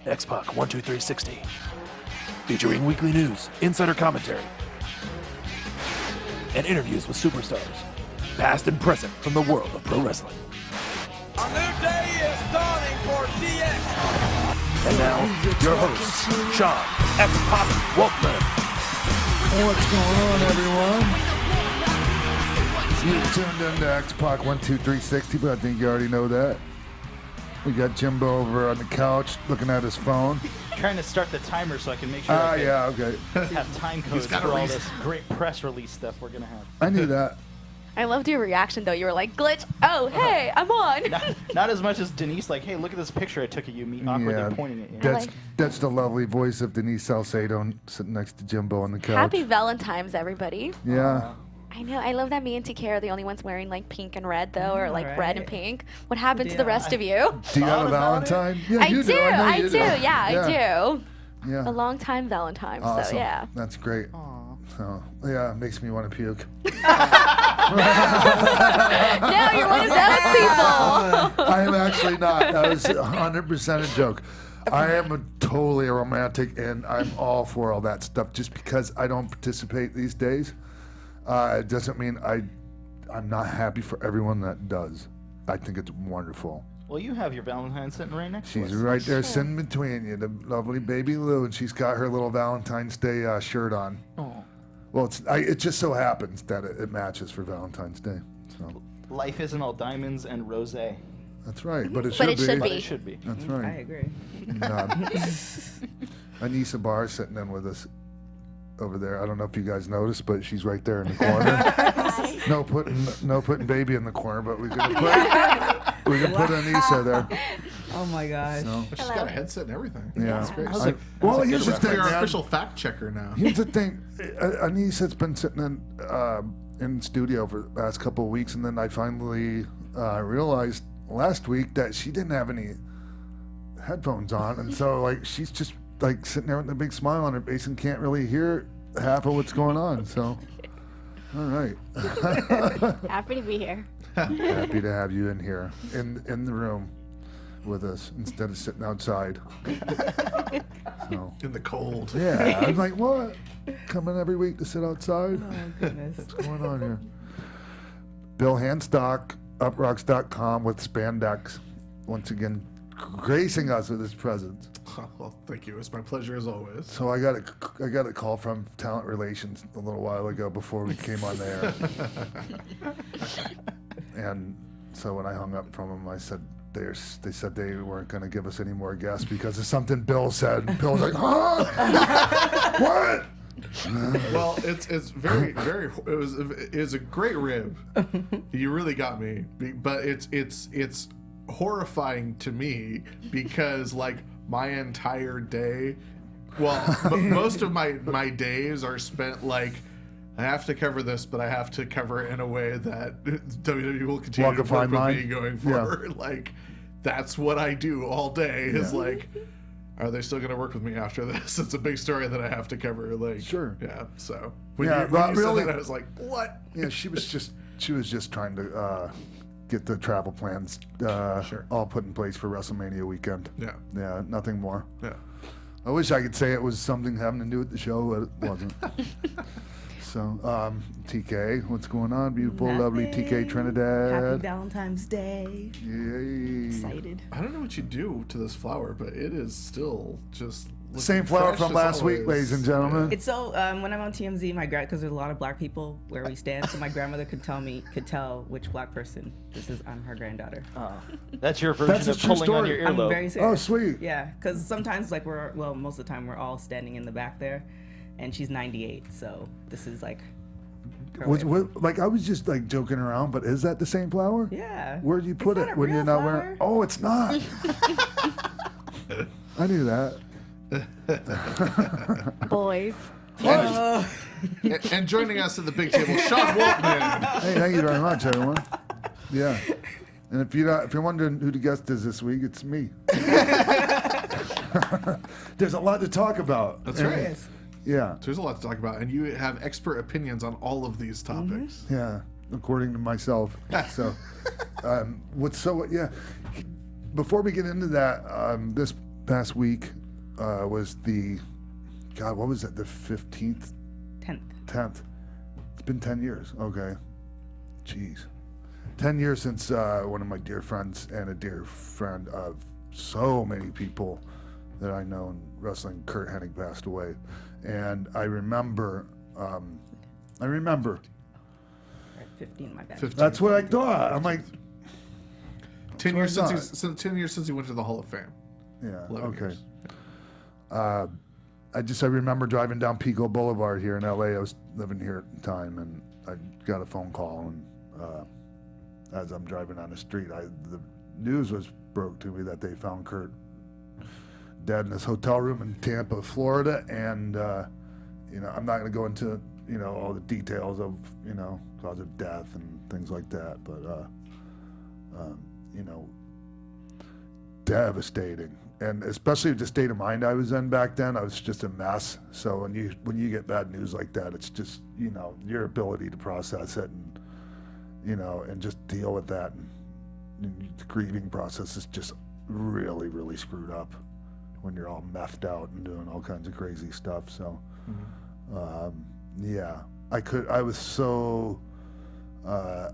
Xpac 12360. Featuring weekly news, insider commentary, and interviews with superstars, past and present from the world of pro wrestling. A new day is dawning for DX. And now, your hosts, Sean X-Pac Waltman. What's going on, everyone? You've tuned into X-Pac 12360, but I think you already know that. We got Jimbo over on the couch looking at his phone. Trying to start the timer so I can make sure I can yeah, okay. have time codes for all this great press release stuff we're going to have. I knew that. I loved your reaction, though. You were like, glitch. Oh, hey, I'm on. Not as much as Denise, like, hey, look at this picture I took of you, me awkwardly pointing at you. That's the lovely voice of Denise Salcedo sitting next to Jimbo on the couch. Happy Valentine's, everybody. Yeah. I know. I love that me and TK are the only ones wearing, like, pink and red, though, or, like, red and pink. What happened to the rest of you? Do you have a Valentine? Yeah, I do. I do. Yeah, I do. Yeah. A long time Valentine, awesome. So, yeah. That's great. Aww. So, yeah, it makes me want to puke. No, you're one of those people. I am actually not. That was 100% a joke. I am totally a romantic, and I'm all for all that stuff. Just because I don't participate these days, it doesn't mean I'm not happy for everyone that does. I think it's wonderful. Well, you have your Valentine sitting right next to us. She's right there sitting between you, the lovely baby Lou, and she's got her little Valentine's Day shirt on. Oh. Well, it just so happens that it matches for Valentine's Day. So. Life isn't all diamonds and rosé. That's right, but it But should be. But it should be. That's right. I agree. Anissa Barr sitting in with us over there. I don't know if you guys noticed, but she's right there in the corner. no putting baby in the corner, but we can put Anissa there. Oh my gosh. So, She's got a headset and everything. yeah. That's great. Well, here's the thing, You're our man. official fact checker now. Here's the thing. Anissa's been sitting in studio for the past couple of weeks, and then I finally realized last week that she didn't have any headphones on, and so like she's just like sitting there with a big smile on her face and can't really hear half of what's going on. So, all right. Happy to be here. Happy to have you in here, in the room with us instead of sitting outside. So, In the cold. yeah, I'm like, what? Coming every week to sit outside? Oh goodness. What's going on here? Bill Handstock, uprocks.com with spandex, once again gracing us with his presence. Well, thank you. It's my pleasure as always. So I got a call from Talent Relations a little while ago before we came on the air. And so when I hung up from them, I said, they said they weren't going to give us any more guests because of something Bill said. And Bill was like, huh? What? Well, it's very it was a great rib. You really got me, but it's horrifying to me because like my entire day, most of my days are spent like I have to cover this, but I have to cover it in a way that WWE will continue to work with me going forward. Yeah. Like that's what I do all day. Is like. Are they still going to work with me after this? It's a big story that I have to cover. Like, sure. Yeah. So when you said that, I was like, what? Yeah, she was just trying to get the travel plans all put in place for WrestleMania weekend. Yeah. Yeah, nothing more. Yeah. I wish I could say it was something having to do with the show, but it wasn't. So, TK, what's going on? Beautiful, lovely TK Trinidad. Happy Valentine's Day. Yay. Excited. I don't know what you do to this flower, but it is still just same flower from last week, ladies and gentlemen. It's so when I'm on TMZ, because there's a lot of black people where we stand, so my grandmother could tell which black person this is. I'm her granddaughter. Oh, that's your version of pulling on your I'm earlobe. very serious. Oh, sweet. Yeah, because sometimes most of the time we're all standing in the back there, and she's 98, so this is like. I was just like joking around, but is that the same flower? Yeah. Where'd you put it when you're not wearing? Oh, it's not. I knew that. Boys. And joining us at the big table, Sean Waltman. Hey, thank you very much, everyone. Yeah, and if you're wondering who the guest is this week, it's me. There's a lot to talk about. That's right. Yeah. There's a lot to talk about, and you have expert opinions on all of these topics. Mm-hmm. Yeah, according to myself. So, before we get into that, this past week was the, God, what was it? The 15th? 10th. It's been 10 years. Okay. Jeez. 10 years since one of my dear friends and a dear friend of so many people that I know in wrestling, Curt Hennig, passed away. And I remember, Right, 15, my bad. 15. that's what I thought. I'm like, 10 years I since 10 years since he went to the Hall of Fame. yeah, 11 okay. years. I remember driving down Pico Boulevard here in LA. I was living here at the time, and I got a phone call, and as I'm driving on the street, the news was broke to me that they found Curt dead in his hotel room in Tampa, Florida, and I'm not going to go into all the details of cause of death and things like that, but devastating. And especially the state of mind I was in back then, I was just a mess. So when you get bad news like that, it's just your ability to process it and just deal with that, and the grieving process is just really, really screwed up when you're all methed out and doing all kinds of crazy stuff. So I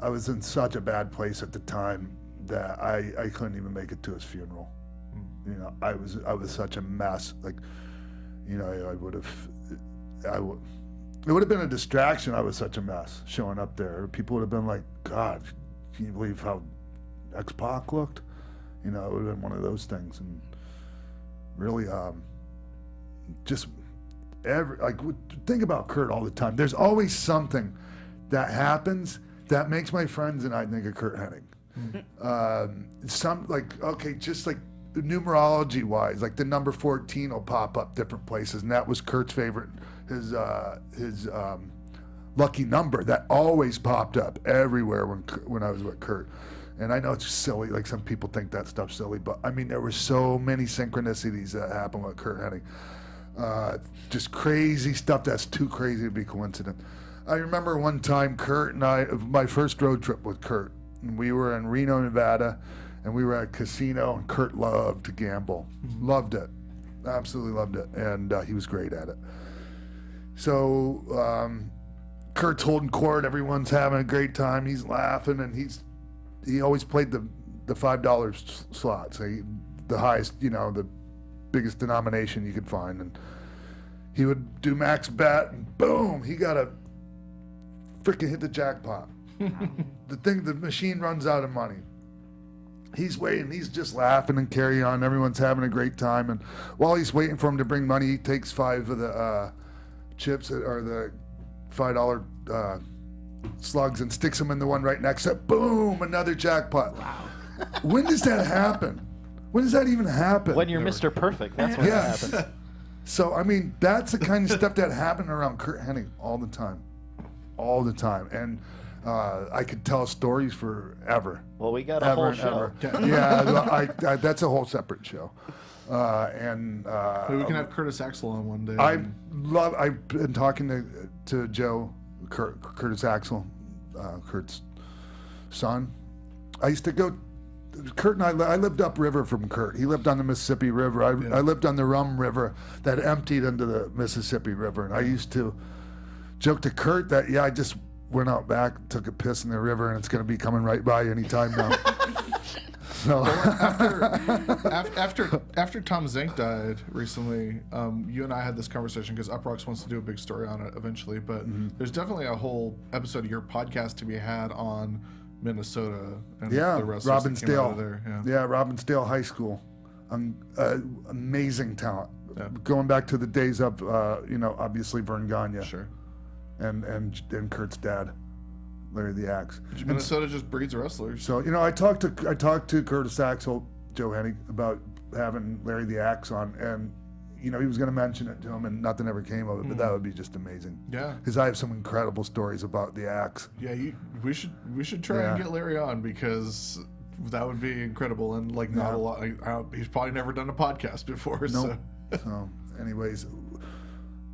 was in such a bad place at the time that I couldn't even make it to his funeral. I was such a mess. Like, it would have been a distraction. I was such a mess showing up there. People would have been like, God, can you believe how Xpac looked? It would have been one of those things. And really, think about Curt all the time. There's always something that happens that makes my friends and I think of Curt Hennig. Just like numerology wise, like the number 14 will pop up different places, and that was Curt's favorite, his lucky number that always popped up everywhere when I was with Curt. And I know it's silly, like some people think that stuff's silly, but I mean there were so many synchronicities that happened with Curt Hennig. Just crazy stuff that's too crazy to be coincident. I remember one time Curt and I, my first road trip with Curt, and we were in Reno, Nevada, and we were at a casino, and Curt loved to gamble. Loved it. Absolutely loved it. And he was great at it. So Curt's holding court. Everyone's having a great time. He's laughing, and he always played the $5 slots. The highest, the biggest denomination you could find. And he would do max bet, and boom, he got a freaking hit the jackpot. The machine runs out of money. He's waiting. He's just laughing and carry on. Everyone's having a great time. And while he's waiting for him to bring money, he takes 5 of the chips or the $5 slugs and sticks them in the one right next to it. Boom, another jackpot. Wow. When does that happen? When does that even happen? When you're Mr. Perfect, that's when that happens. So, I mean, that's the kind of stuff that happened around Curt Hennig all the time. All the time. And I could tell stories forever. Well, we got a whole show. Yeah, that's a whole separate show. Maybe we can have Curtis Axel on one day. I've been talking to Joe, Curtis Axel, Curt's son. I used to go. Curt and I lived upriver from Curt. He lived on the Mississippi River. I lived on the Rum River that emptied into the Mississippi River. And I used to joke to Curt that, I just went out back, took a piss in the river, and it's going to be coming right by any time now. So after Tom Zank died recently, you and I had this conversation because Uprocks wants to do a big story on it eventually. But there's definitely a whole episode of your podcast to be had on Minnesota and the wrestlers that came out of there. Yeah, Robbinsdale High School, amazing talent. Yeah. Going back to the days of obviously Vern Gagne. Sure. And Curt's dad, Larry the Axe. Minnesota just breeds wrestlers. So I talked to Curtis Axel, Joe Hennig, about having Larry the Axe on, and he was going to mention it to him, and nothing ever came of it. But that would be just amazing. Yeah. Because I have some incredible stories about the Axe. Yeah, we should try and get Larry on because that would be incredible and not a lot. He's probably never done a podcast before. Nope. So, anyways.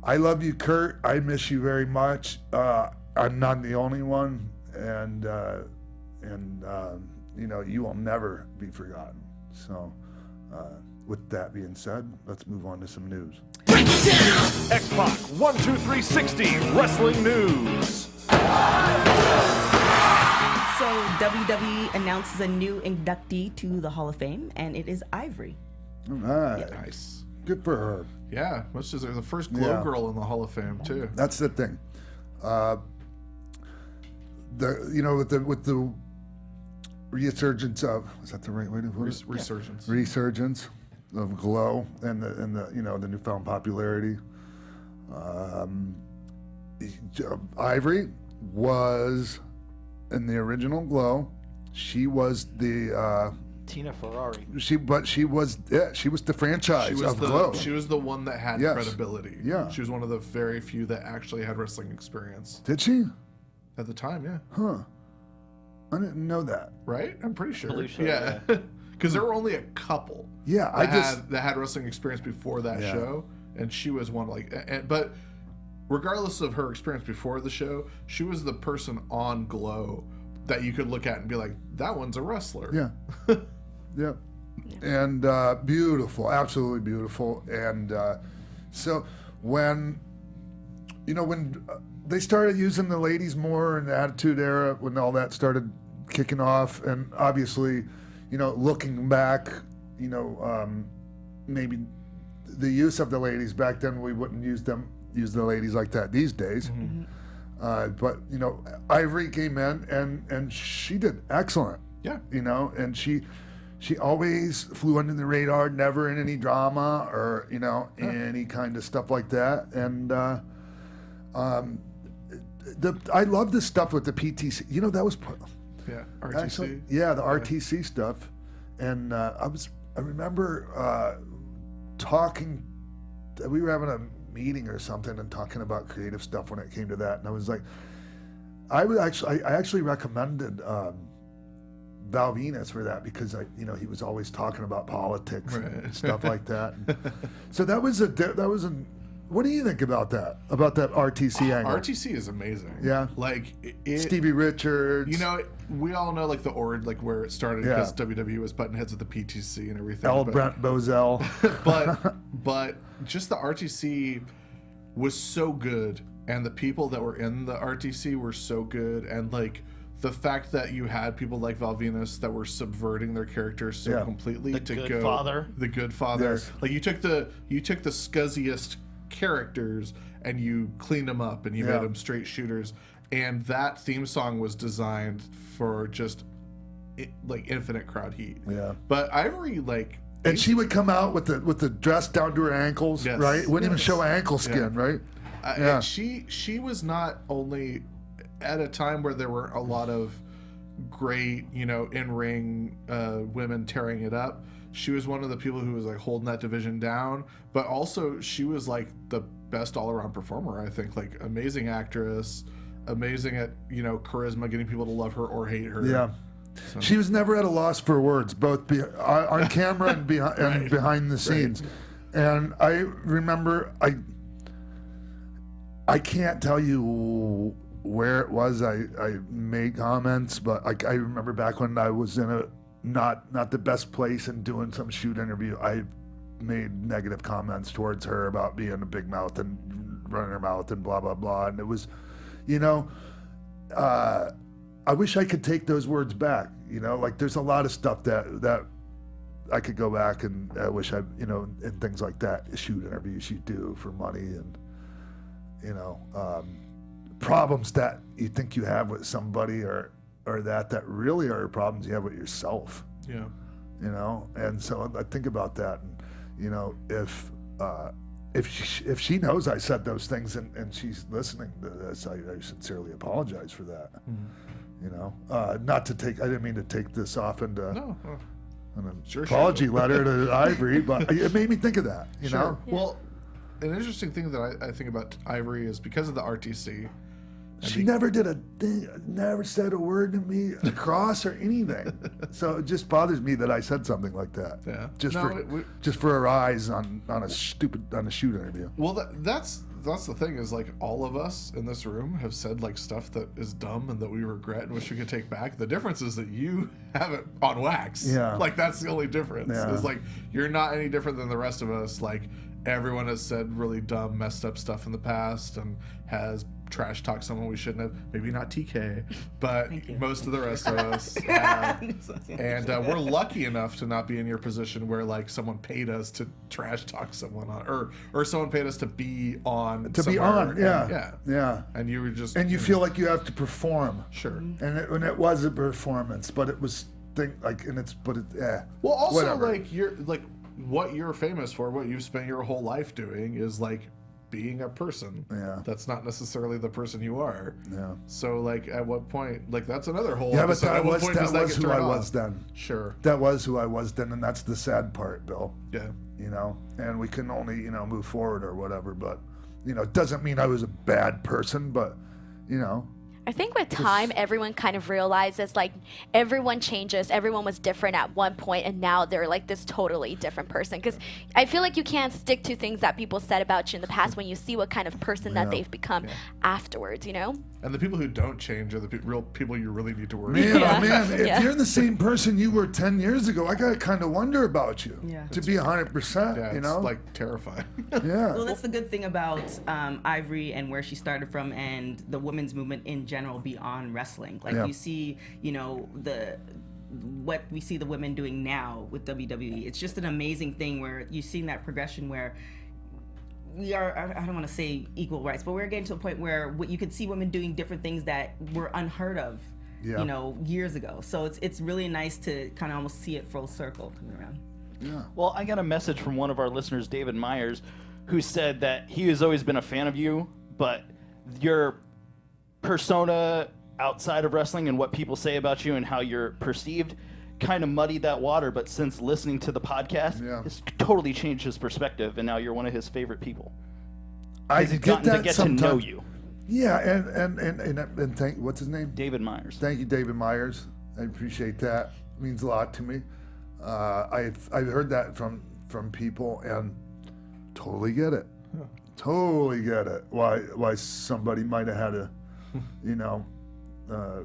I love you, Curt. I miss you very much. I'm not the only one, and you will never be forgotten. So, with that being said, let's move on to some news. X-Pac 12360 Wrestling News. So WWE announces a new inductee to the Hall of Fame, and it is Ivory. All right. Nice. Good for her. Yeah, which is the first glow girl in the Hall of Fame too. That's the thing. With the resurgence of, is that the right way to put it? Resurgence. Resurgence of Glow and the newfound popularity. Ivory was in the original Glow. She was the Tina Ferrari. she was the franchise of Glow. She was the one that had credibility. Yeah. She was one of the very few that actually had wrestling experience. Did she? At the time, yeah. Huh. I didn't know that. Right? I'm pretty sure. Sure, yeah. Because there were only a couple. Yeah, that had wrestling experience before that show, and she was one but regardless of her experience before the show, she was the person on Glow that you could look at and be like, that one's a wrestler. Yeah. Yeah. And beautiful, absolutely beautiful. And so when they started using the ladies more in the Attitude Era, when all that started kicking off, and obviously, looking back, maybe the use of the ladies back then, we wouldn't use the ladies like that these days. Mm-hmm. But Ivory came in and she did excellent. Yeah. And she always flew under the radar, never in any drama or any kind of stuff like that. And I love this stuff with the PTC. That was RTC. Actually, the RTC stuff. And I remember talking. We were having a meeting or something and talking about creative stuff when it came to that. And I was like, I actually recommended Val Venis for that because he was always talking about politics and stuff like that. And so that was what do you think about that? About that RTC angle? RTC is amazing. Yeah. Like Stevie Richards. We all know like the where it started because WWE was button heads with the PTC and everything. Brent Bozell. but just the RTC was so good, and the people that were in the RTC were so good, and like the fact that you had people like Val Venis that were subverting their characters so completely The Good Father. Yes. Like you took the scuzziest characters and you cleaned them up and you made them straight shooters, and that theme song was designed for just like infinite crowd heat. But Ivory and she would come out with the dress down to her ankles, right? Wouldn't even show ankle skin, right? And she was not only at a time where there were a lot of great in-ring women tearing it up. She was one of the people who was like holding that division down, but also she was like the best all-around performer. I think like amazing actress, amazing at charisma, getting people to love her or hate her. Yeah, so. She was never at a loss for words, both on camera and behind the scenes. And I remember I can't tell you where it was I made comments, but I remember back when I was in a not the best place and doing some shoot interview, I made negative comments towards her about being a big mouth and running her mouth and blah blah blah, and it was I wish I could take those words back. Like there's a lot of stuff that I could go back and I wish I and things like that, shoot interviews you do for money and problems that you think you have with somebody or that really are problems you have with yourself. Yeah. And so I think about that, and if she knows I said those things and she's listening to this, I sincerely apologize for that. Mm-hmm. I didn't mean to take this off into an apology letter to Ivory, but it made me think of that. You know. Well, an interesting thing that I think about Ivory is because of the RTC. She never did a thing, never said a word to me across or anything. So it just bothers me that I said something like that. Yeah. Just for her eyes on a shoot interview. Well, that's the thing is like all of us in this room have said like stuff that is dumb and that we regret and wish we could take back. The difference is that you have it on wax. Yeah. Like that's the only difference. Yeah. It's like you're not any different than the rest of us. Like everyone has said really dumb, messed up stuff in the past and has trash talked someone we shouldn't have. Maybe not TK, but most of the rest of us have. And we're lucky enough to not be in your position where like someone paid us to trash talk someone on, or someone paid us to be on. Yeah. And you were just. And you feel like you have to perform. Sure. And it was a performance, but it was Well, also whatever. like you're like what you're famous for, what you've spent your whole life doing is like being a person. Yeah. That's not necessarily the person you are. Yeah. So like at what point, like that's another whole Yeah, but episode. that was who I was then. Sure. That was who I was then, and that's the sad part, Bill. Yeah. You know, and we can only, move forward or whatever, but, it doesn't mean I was a bad person, but, I think with time, everyone kind of realizes like everyone changes. Everyone was different at one point, and now they're like this totally different person. Because I feel like you can't stick to things that people said about you in the past when you see what kind of person that they've become afterwards, And the people who don't change are the real people you really need to worry Man, about. if you're the same person you were 10 years ago, I gotta kind of wonder about you. Yeah. To be 100%, Yeah, it's like terrifying. Yeah. Well, that's the good thing about Ivory and where she started from, and the women's movement in general beyond wrestling. Like you see, what we see the women doing now with WWE. It's just an amazing thing where you've seen that progression where we are, I don't want to say equal rights, but we're getting to a point where you could see women doing different things that were unheard of, years ago. So it's really nice to kind of almost see it full circle coming around. Yeah. Well, I got a message from one of our listeners, David Myers, who said that he has always been a fan of you, but your persona outside of wrestling and what people say about you and how you're perceived kind of muddied that water, but since listening to the podcast, it's totally changed his perspective, and now you're one of his favorite people. I He's get gotten that to get sometimes. to know you. Yeah, and thank, what's his name? David Myers. Thank you, David Myers. I appreciate that. It means a lot to me. I've heard that from people and totally get it. Totally get it. Why somebody might have had a,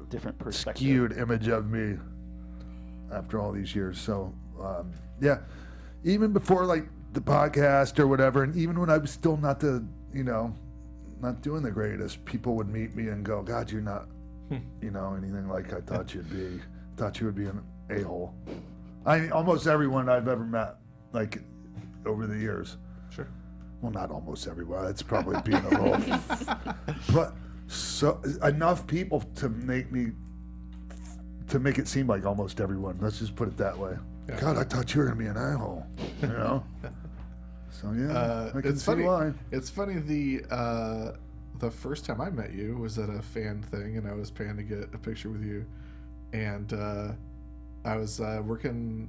different perspective, skewed image of me after all these years. So even before like the podcast or whatever, and even when I was still not not doing the greatest, people would meet me and go, God, you're not anything like I thought you'd be. Thought you would be an a-hole. Almost everyone I've ever met, like over the years. Sure. Well, not almost everyone. That's probably being a little. But so enough people to make it seem like almost everyone. Let's just put it that way. Yeah. God, I thought you were gonna be an a-hole. So I can it's see funny. why. It's funny. The first time I met you was at a fan thing, and I was paying to get a picture with you, and I was working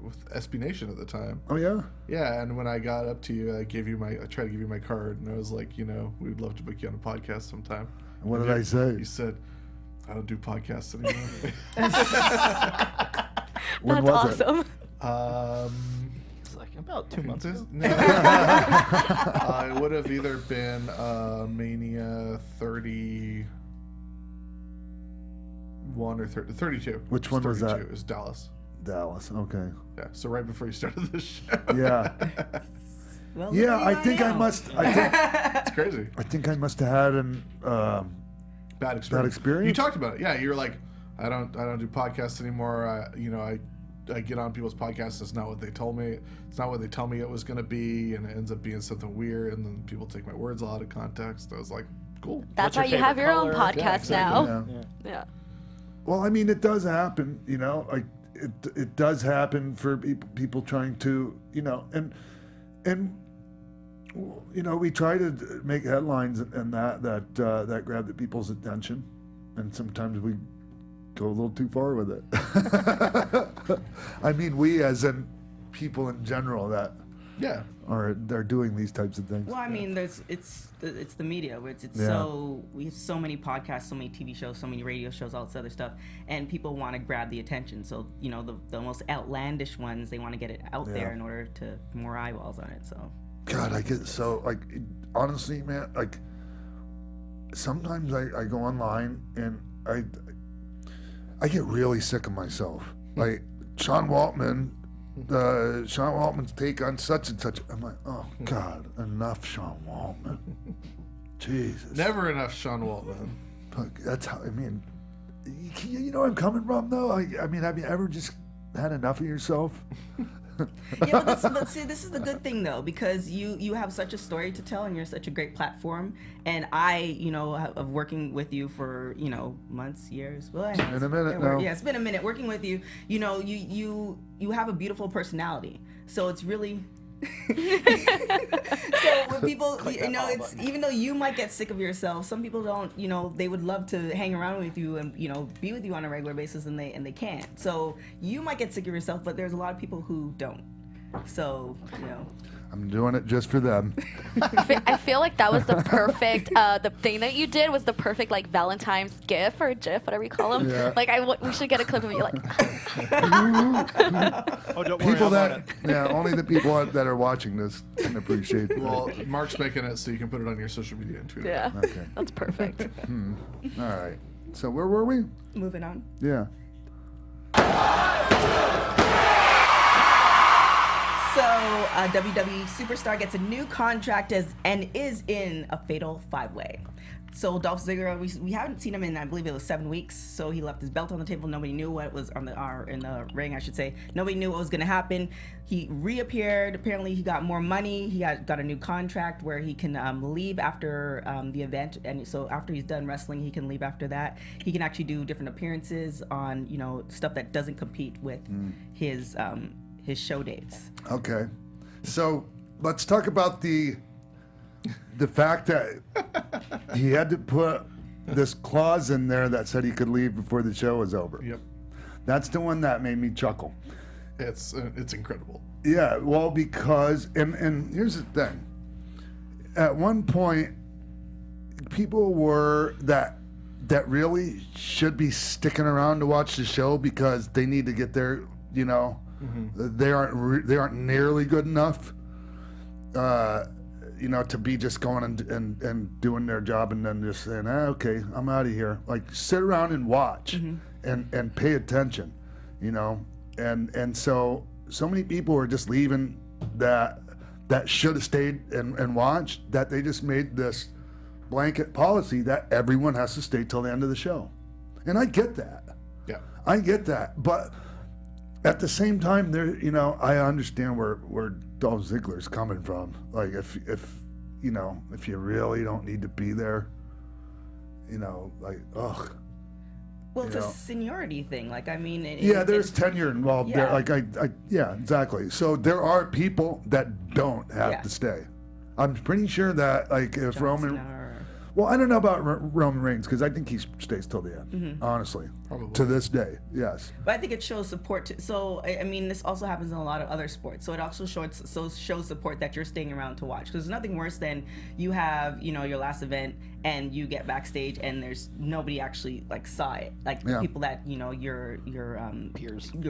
with SB Nation at the time. Oh yeah. Yeah, and when I got up to you, I tried to give you my card, and I was like, we'd love to book you on a podcast sometime. And what did I say? You said, I don't do podcasts anymore. When That's was awesome. It's like about 2 months ago. No. It would have either been Mania 31 or 32. Which one was that? 32. It was Dallas. Dallas. Okay. Yeah, so right before you started this show. Yeah. Well, Yeah, I think I must. It's crazy. I think I must have had an Bad experience. Bad experience? You talked about it. Yeah, you were like, I don't do podcasts anymore. I get on people's podcasts. It's not what they told me. It's not what they tell me it was going to be, and it ends up being something weird. And then people take my words out of context. I was like, cool. That's What's why your you have favorite your own color? podcast Yeah, exactly. now. Yeah. Yeah. Well, I mean, it does happen, like it does happen for people trying to, and we try to make headlines and that grab the people's attention, and sometimes we go a little too far with it. I mean, we as in people in general that Yeah. or they're doing these types of things. Well, I mean, it's the media. We have so many podcasts, so many TV shows, so many radio shows, all this other stuff, and people want to grab the attention. So the most outlandish ones, they want to get it out there in order to more eyeballs on it. So. God, I get so like honestly, man. Like sometimes I go online and I get really sick of myself. Like Sean Waltman's take on such and such. I'm like, oh God, enough Sean Waltman. Jesus. Never enough Sean Waltman. But that's how, I mean, you know where I'm coming from though? I mean, have you ever just had enough of yourself? Yeah, but see, this is the good thing though, because you have such a story to tell and you're such a great platform. And I, of working with you for, months, years. Well, in a minute now. Yeah, it's been a minute working with you. You have a beautiful personality. So it's really. So when people, it's even though you might get sick of yourself, some people don't. They would love to hang around with you and be with you on a regular basis, and they can't. So you might get sick of yourself, but there's a lot of people who don't. So I'm doing it just for them. I feel like that was the perfect, the thing that you did was the perfect, like, Valentine's GIF or GIF, whatever you call them. Yeah. Like, we should get a clip of you, like. Oh, don't worry People about it. only the people that are watching this can appreciate it. Well, Mark's making it so you can put it on your social media and tweet it. Yeah, Okay. that's perfect. All right. So where were we? moving on. Yeah. So, WWE superstar gets a new contract and is in a fatal 5-way. So Dolph Ziggler, we haven't seen him in, I believe it was 7 weeks. So he left his belt on the table. Nobody knew what was in the ring, I should say. Nobody knew what was going to happen. He reappeared. Apparently, he got more money. He got a new contract where he can leave after the event, and so after he's done wrestling, he can leave after that. He can actually do different appearances on stuff that doesn't compete with his show dates. Okay. So let's talk about the fact that he had to put this clause in there that said he could leave before the show was over. Yep. That's the one that made me chuckle. It's incredible. Yeah, well, because and here's the thing. At one point, people were that really should be sticking around to watch the show because they need to get their, they aren't nearly good enough. To be just going and doing their job and then just saying, okay, I'm out of here. Like, sit around and watch and pay attention, and so many people are just leaving that should have stayed and watched, that they just made this blanket policy that everyone has to stay till the end of the show. And I get that. Yeah. I get that. But at the same time, I understand where Dolph Ziggler's coming from. Like, if you really don't need to be there, like, ugh. Well, it's a seniority thing. Like, I mean, there's tenure involved there. Like, yeah, exactly. So there are people that don't have to stay. I'm pretty sure that, like, if John Roman. Cena or- Well, I don't know about Roman Reigns because I think he stays till the end. Honestly, Probably. to this day, yes. But I think it shows support. So I mean, this also happens in a lot of other sports. So it also shows support that you're staying around to watch. Because there's nothing worse than you have your last event and you get backstage and there's nobody actually like saw it, like the people that your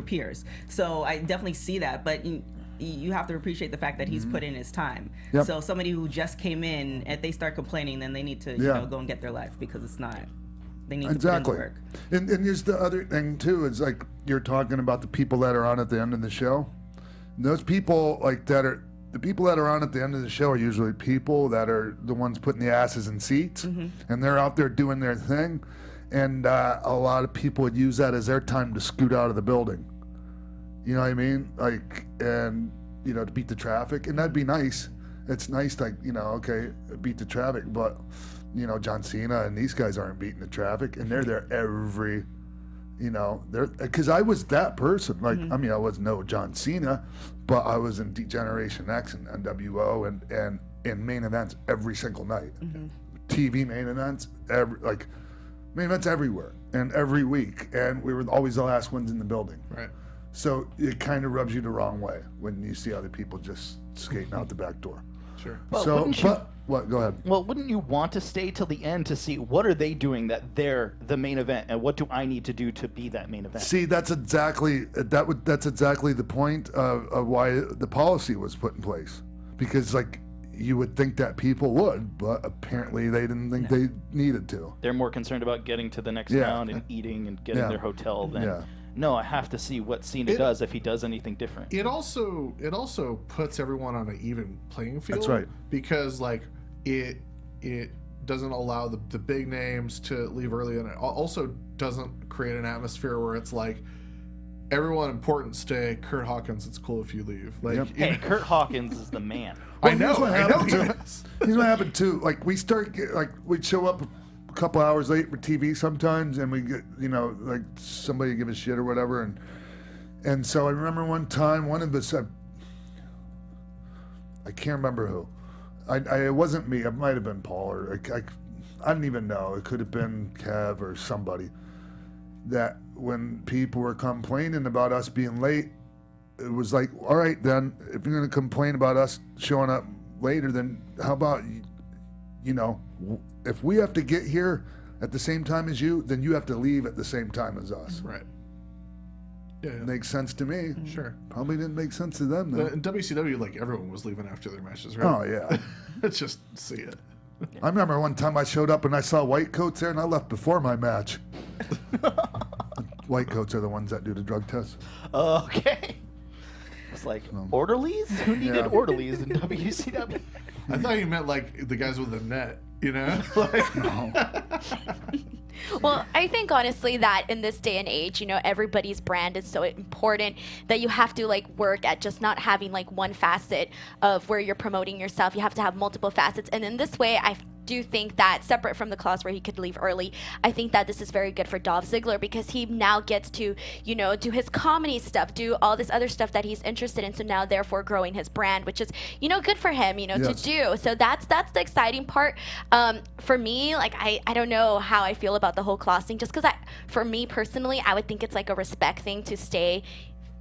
peers. So I definitely see that, but. You have to appreciate the fact that he's put in his time. Yep. So somebody who just came in, if they start complaining, then they need to go and get their life because it's not. They need to put in the work. And here's the other thing too, is like you're talking about the people that are on at the end of the show. And those people the people that are on at the end of the show are usually people that are the ones putting the asses in seats, and they're out there doing their thing. And a lot of people would use that as their time to scoot out of the building. You know what I mean? Like, and, to beat the traffic. And that'd be nice. It's nice, like, okay, beat the traffic. But, John Cena and these guys aren't beating the traffic. And they're there every, because I was that person. Like, I mean, I was no John Cena, but I was in Generation X and NWO and in main events every single night. TV main events, main events everywhere and every week. And we were always the last ones in the building. Right. So it kind of rubs you the wrong way when you see other people just skating out the back door. Sure. Well, So, wouldn't you- what? Go ahead. Well, wouldn't you want to stay till the end to see what are they doing that they're the main event, and what do I need to do to be that main event? See, that's exactly the point of why the policy was put in place, because like you would think that people would, but apparently they didn't think they needed to. They're more concerned about getting to the next Yeah. round and eating and getting Yeah. their hotel than Yeah. no, I have to see what Cena does if he does anything different. It also puts everyone on an even playing field. That's right. Because like it doesn't allow the big names to leave early, and it also doesn't create an atmosphere where it's like everyone important stay. Curt Hawkins, it's cool if you leave. Like Yep. Hey, Curt Hawkins is the man. I know. Here's what he happened too. is. Here's what happened too. Like we'd show up a couple hours late for TV sometimes, and we get like somebody give a shit or whatever, and so I remember one time one of us, I can't remember who. It wasn't me. It might have been Paul, or I don't even know. It could have been Kev or somebody. That when people were complaining about us being late, it was like, all right, then if you're going to complain about us showing up later, then how about if we have to get here at the same time as you, then you have to leave at the same time as us. Right. Yeah. Makes sense to me. Sure. Probably didn't make sense to them though. In WCW, like everyone was leaving after their matches, right? Oh yeah. Let's just see it. I remember one time I showed up and I saw white coats there, and I left before my match. White coats are the ones that do the drug test. Okay. It's like orderlies? Who needed Yeah. orderlies in WCW? I thought you meant like the guys with the net, you know? Like, Well, I think honestly that in this day and age, everybody's brand is so important that you have to like work at just not having like one facet of where you're promoting yourself. You have to have multiple facets. And in this way, I do think that separate from the clause where he could leave early, I think that this is very good for Dolph Ziggler because he now gets to, do his comedy stuff, do all this other stuff that he's interested in. So now therefore growing his brand, which is, good for him, to Yes. do. So that's the exciting part. For me, like, I don't know how I feel about the whole clause thing, just because for me personally, I would think it's like a respect thing to stay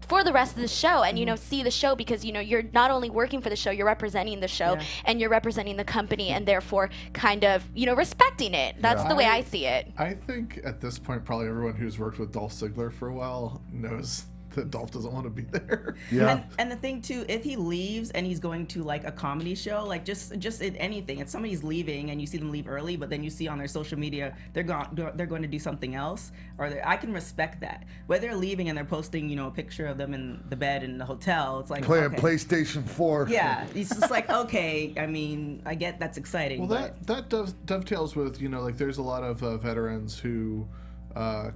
for the rest of the show and see the show because you're not only working for the show, you're representing the show and you're representing the company and therefore kind of respecting it. That's the way I see it. I think at this point, probably everyone who's worked with Dolph Ziggler for a while knows that Dolph doesn't want to be there. Yeah. And the thing too, if he leaves and he's going to like a comedy show, like just in anything, if somebody's leaving and you see them leave early, but then you see on their social media they're going to do something else, I can respect that. Whether they're leaving and they're posting, a picture of them in the bed in the hotel, it's like Playing okay. PlayStation 4. Yeah, it's just like okay. I mean, I get that's exciting. Well, but that dovetails with like there's a lot of veterans who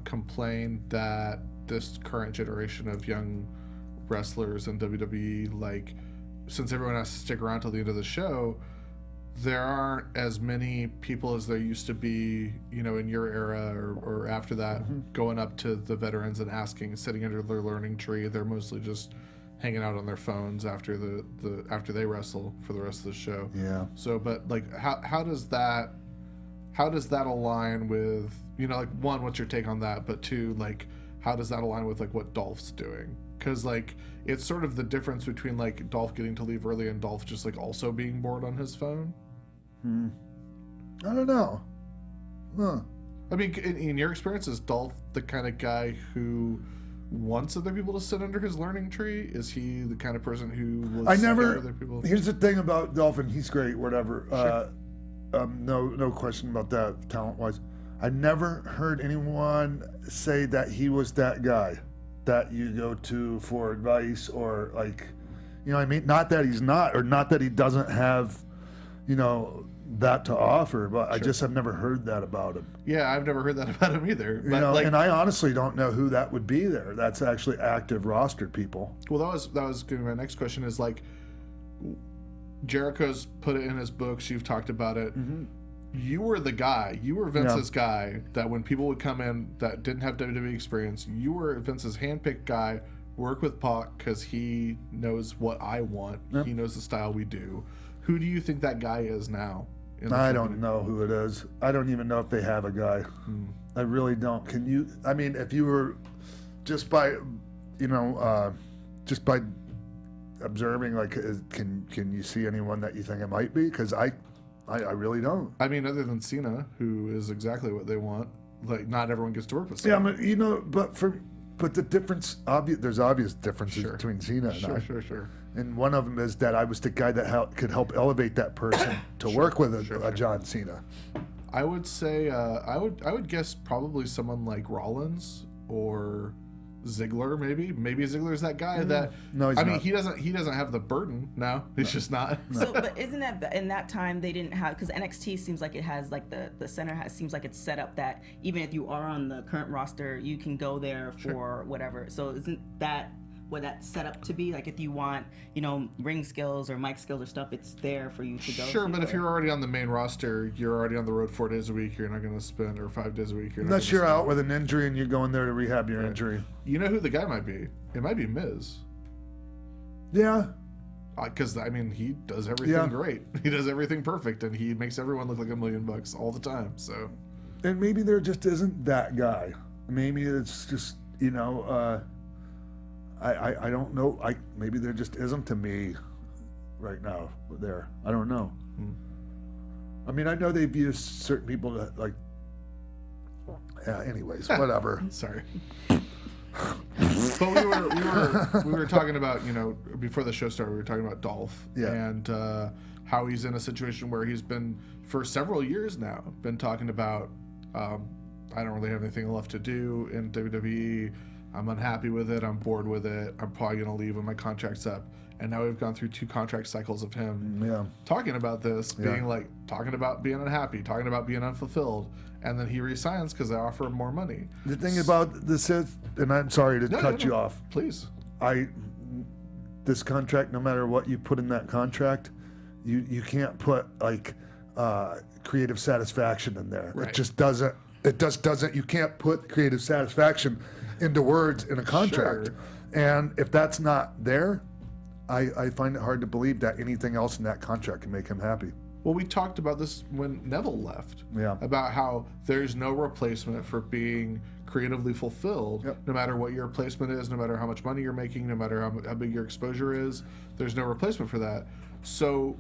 complain that this current generation of young wrestlers in WWE, like, since everyone has to stick around till the end of the show, there aren't as many people as there used to be, in your era or after that, going up to the veterans and asking, sitting under their learning tree. They're mostly just hanging out on their phones after after they wrestle for the rest of the show. Yeah. So, but like, how does that align with, like, one, what's your take on that? But two, like, how does that align with like what Dolph's doing? Because like it's sort of the difference between like Dolph getting to leave early and Dolph just like also being bored on his phone. I don't know. Huh. I mean, in your experience, is Dolph the kind of guy who wants other people to sit under his learning tree? Is he the kind of person who will I seek out never. other people? Here's the thing about Dolphin. He's great. Whatever. Sure. No question about that. Talent wise, I never heard anyone say that he was that guy that you go to for advice or like, what I mean? Not that he's not, or not that he doesn't have, that to offer. But I just have never heard that about him. Yeah, I've never heard that about him either. But like, and I honestly don't know who that would be there. That's actually active rostered people. well, that was going to be my next question. Is like, Jericho's put it in his books. You've talked about it. You were the guy. You were Vince's guy that when people would come in that didn't have WWE experience, you were Vince's handpicked guy. Work with Pac because he knows what I want. Yep. He knows the style we do. Who do you think that guy is now? I don't know who it is. I don't even know if they have a guy. I really don't. Can you? I mean, if you were just by just by observing, like, can you see anyone that you think it might be? Because I really don't. I mean, other than Cena, who is exactly what they want. Like, not everyone gets to work with Cena. Yeah, I mean, but the difference, there's obvious differences between Cena and I. Sure. And one of them is that I was the guy that could help elevate that person to work with a John Cena. I would say I would guess probably someone like Rollins or Ziggler, maybe Ziggler's that guy that. No, he's I mean, not. he doesn't have the burden now. He's just not. So, but isn't that in that time they didn't have, because NXT seems like it has like the center seems like it's set up that even if you are on the current roster, you can go there for whatever. So isn't that what that's set up to be? Like if you want, ring skills or mic skills or stuff, it's there for you to go. Sure, to, but if you're already on the main roster, you're already on the road 4 days a week. You're not going to spend, or 5 days a week. Unless you're out with an injury and you're going there to rehab your injury. You know who the guy might be? It might be Miz. Yeah. Because I mean, he does everything great. He does everything perfect, and he makes everyone look like $1 million all the time. So, and maybe there just isn't that guy. Maybe it's just I don't know. Maybe there just isn't to me right now there. I don't know. I mean, I know they've used certain people that like. Yeah. Anyways, whatever. Sorry. But we were talking about, before the show started, we were talking about Dolph and how he's in a situation where he's been for several years now been talking about I don't really have anything left to do in WWE. I'm unhappy with it. I'm bored with it. I'm probably going to leave when my contract's up. And now we've gone through 2 contract cycles of him talking about this, being like, talking about being unhappy, talking about being unfulfilled. And then he resigns because they offer him more money. The thing about this is, and I'm sorry to cut you off. Please. This contract, no matter what you put in that contract, you can't put like creative satisfaction in there. Right. It just doesn't. You can't put creative satisfaction into words in a contract. Sure. And if that's not there, I find it hard to believe that anything else in that contract can make him happy. Well, we talked about this when Neville left. Yeah. About how there's no replacement for being creatively fulfilled, no matter what your replacement is, no matter how much money you're making, no matter how big your exposure is. There's no replacement for that. So,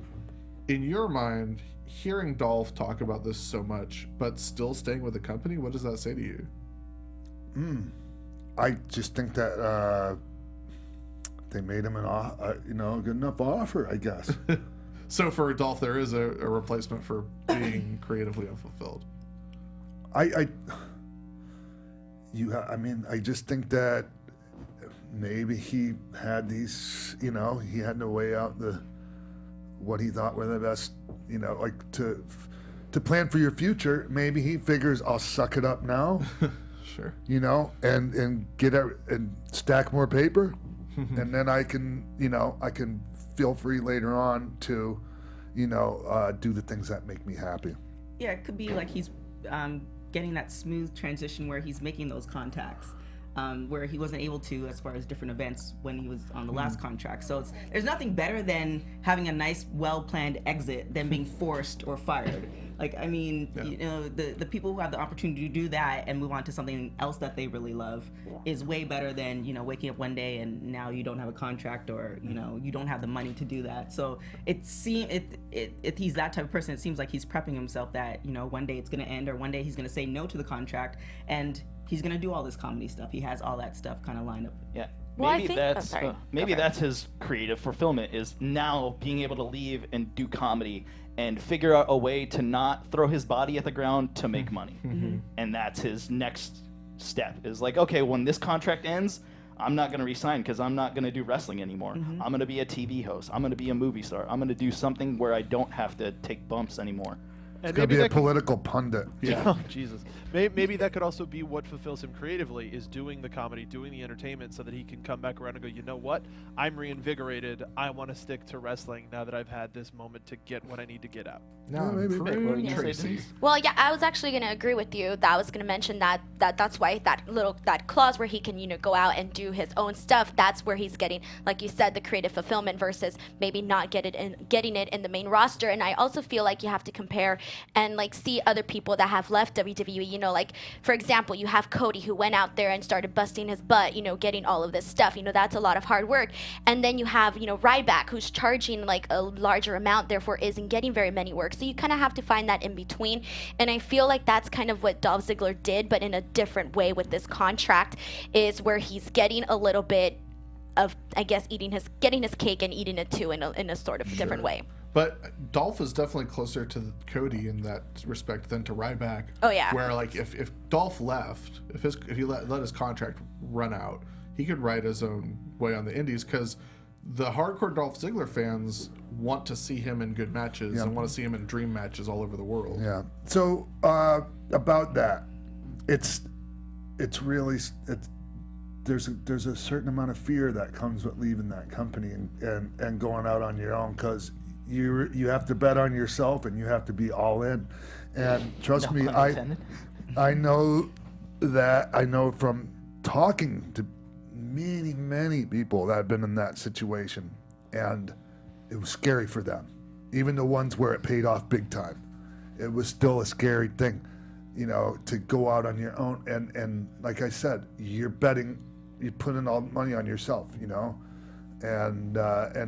in your mind, hearing Dolph talk about this so much, but still staying with the company, what does that say to you? I just think that they made him a good enough offer, I guess. So for Dolph, there is a replacement for being creatively unfulfilled. I just think that maybe he had these, he had to weigh out what he thought were the best, to plan for your future. Maybe he figures I'll suck it up now. Sure. And get out and stack more paper, and then I can feel free later on to, do the things that make me happy. Yeah, it could be like he's getting that smooth transition where he's making those contacts, where he wasn't able to as far as different events when he was on the last contract. So there's nothing better than having a nice, well-planned exit than being forced or fired. Like, I mean, the people who have the opportunity to do that and move on to something else that they really love is way better than, waking up one day and now you don't have a contract or, you don't have the money to do that. So if he's that type of person, it seems like he's prepping himself that, one day it's going to end or one day he's going to say no to the contract and he's going to do all this comedy stuff. He has all that stuff kind of lined up. Yeah. Well, I Maybe think- that's oh, maybe that's his creative fulfillment is now being able to leave and do comedy and figure out a way to not throw his body at the ground to make money. And that's his next step is like, okay, when this contract ends, I'm not going to resign because I'm not going to do wrestling anymore. I'm going to be a TV host. I'm going to be a movie star. I'm going to do something where I don't have to take bumps anymore. It's going to be a political pundit. Yeah. Oh, Jesus. Maybe that could also be what fulfills him creatively is doing the comedy, doing the entertainment so that he can come back around and go, you know what? I'm reinvigorated. I want to stick to wrestling now that I've had this moment to get what I need to get out. Now, maybe. What were you gonna say, Tracy. Denise? Well, yeah, I was actually going to agree with you. That I was going to mention that's why that clause where he can, go out and do his own stuff, that's where he's getting, like you said, the creative fulfillment versus maybe not getting it in the main roster. And I also feel like you have to compare and like see other people that have left WWE. You know, like for example, you have Cody who went out there and started busting his butt, you know, getting all of this stuff. You know, that's a lot of hard work. And then you have, you know, Ryback who's charging like a larger amount, therefore isn't getting very many work. So you kind of have to find that in between. And I feel like that's kind of what Dolph Ziggler did, but in a different way with this contract, is where he's getting a little bit of, I guess, getting his cake and eating it too in a sort of different way. But Dolph is definitely closer to Cody in that respect than to Ryback. Oh yeah. Where like if Dolph left, if he let his contract run out, he could write his own way on the indies, because the hardcore Dolph Ziggler fans want to see him in good matches and want to see him in dream matches all over the world. Yeah. So about that, it's really there's a certain amount of fear that comes with leaving that company and going out on your own, because you have to bet on yourself and you have to be all in. And trust me, I know from talking to many people that have been in that situation, and it was scary for them. Even the ones where it paid off big time, it was still a scary thing, you know, to go out on your own. And like I said, you're putting all the money on yourself, you know, and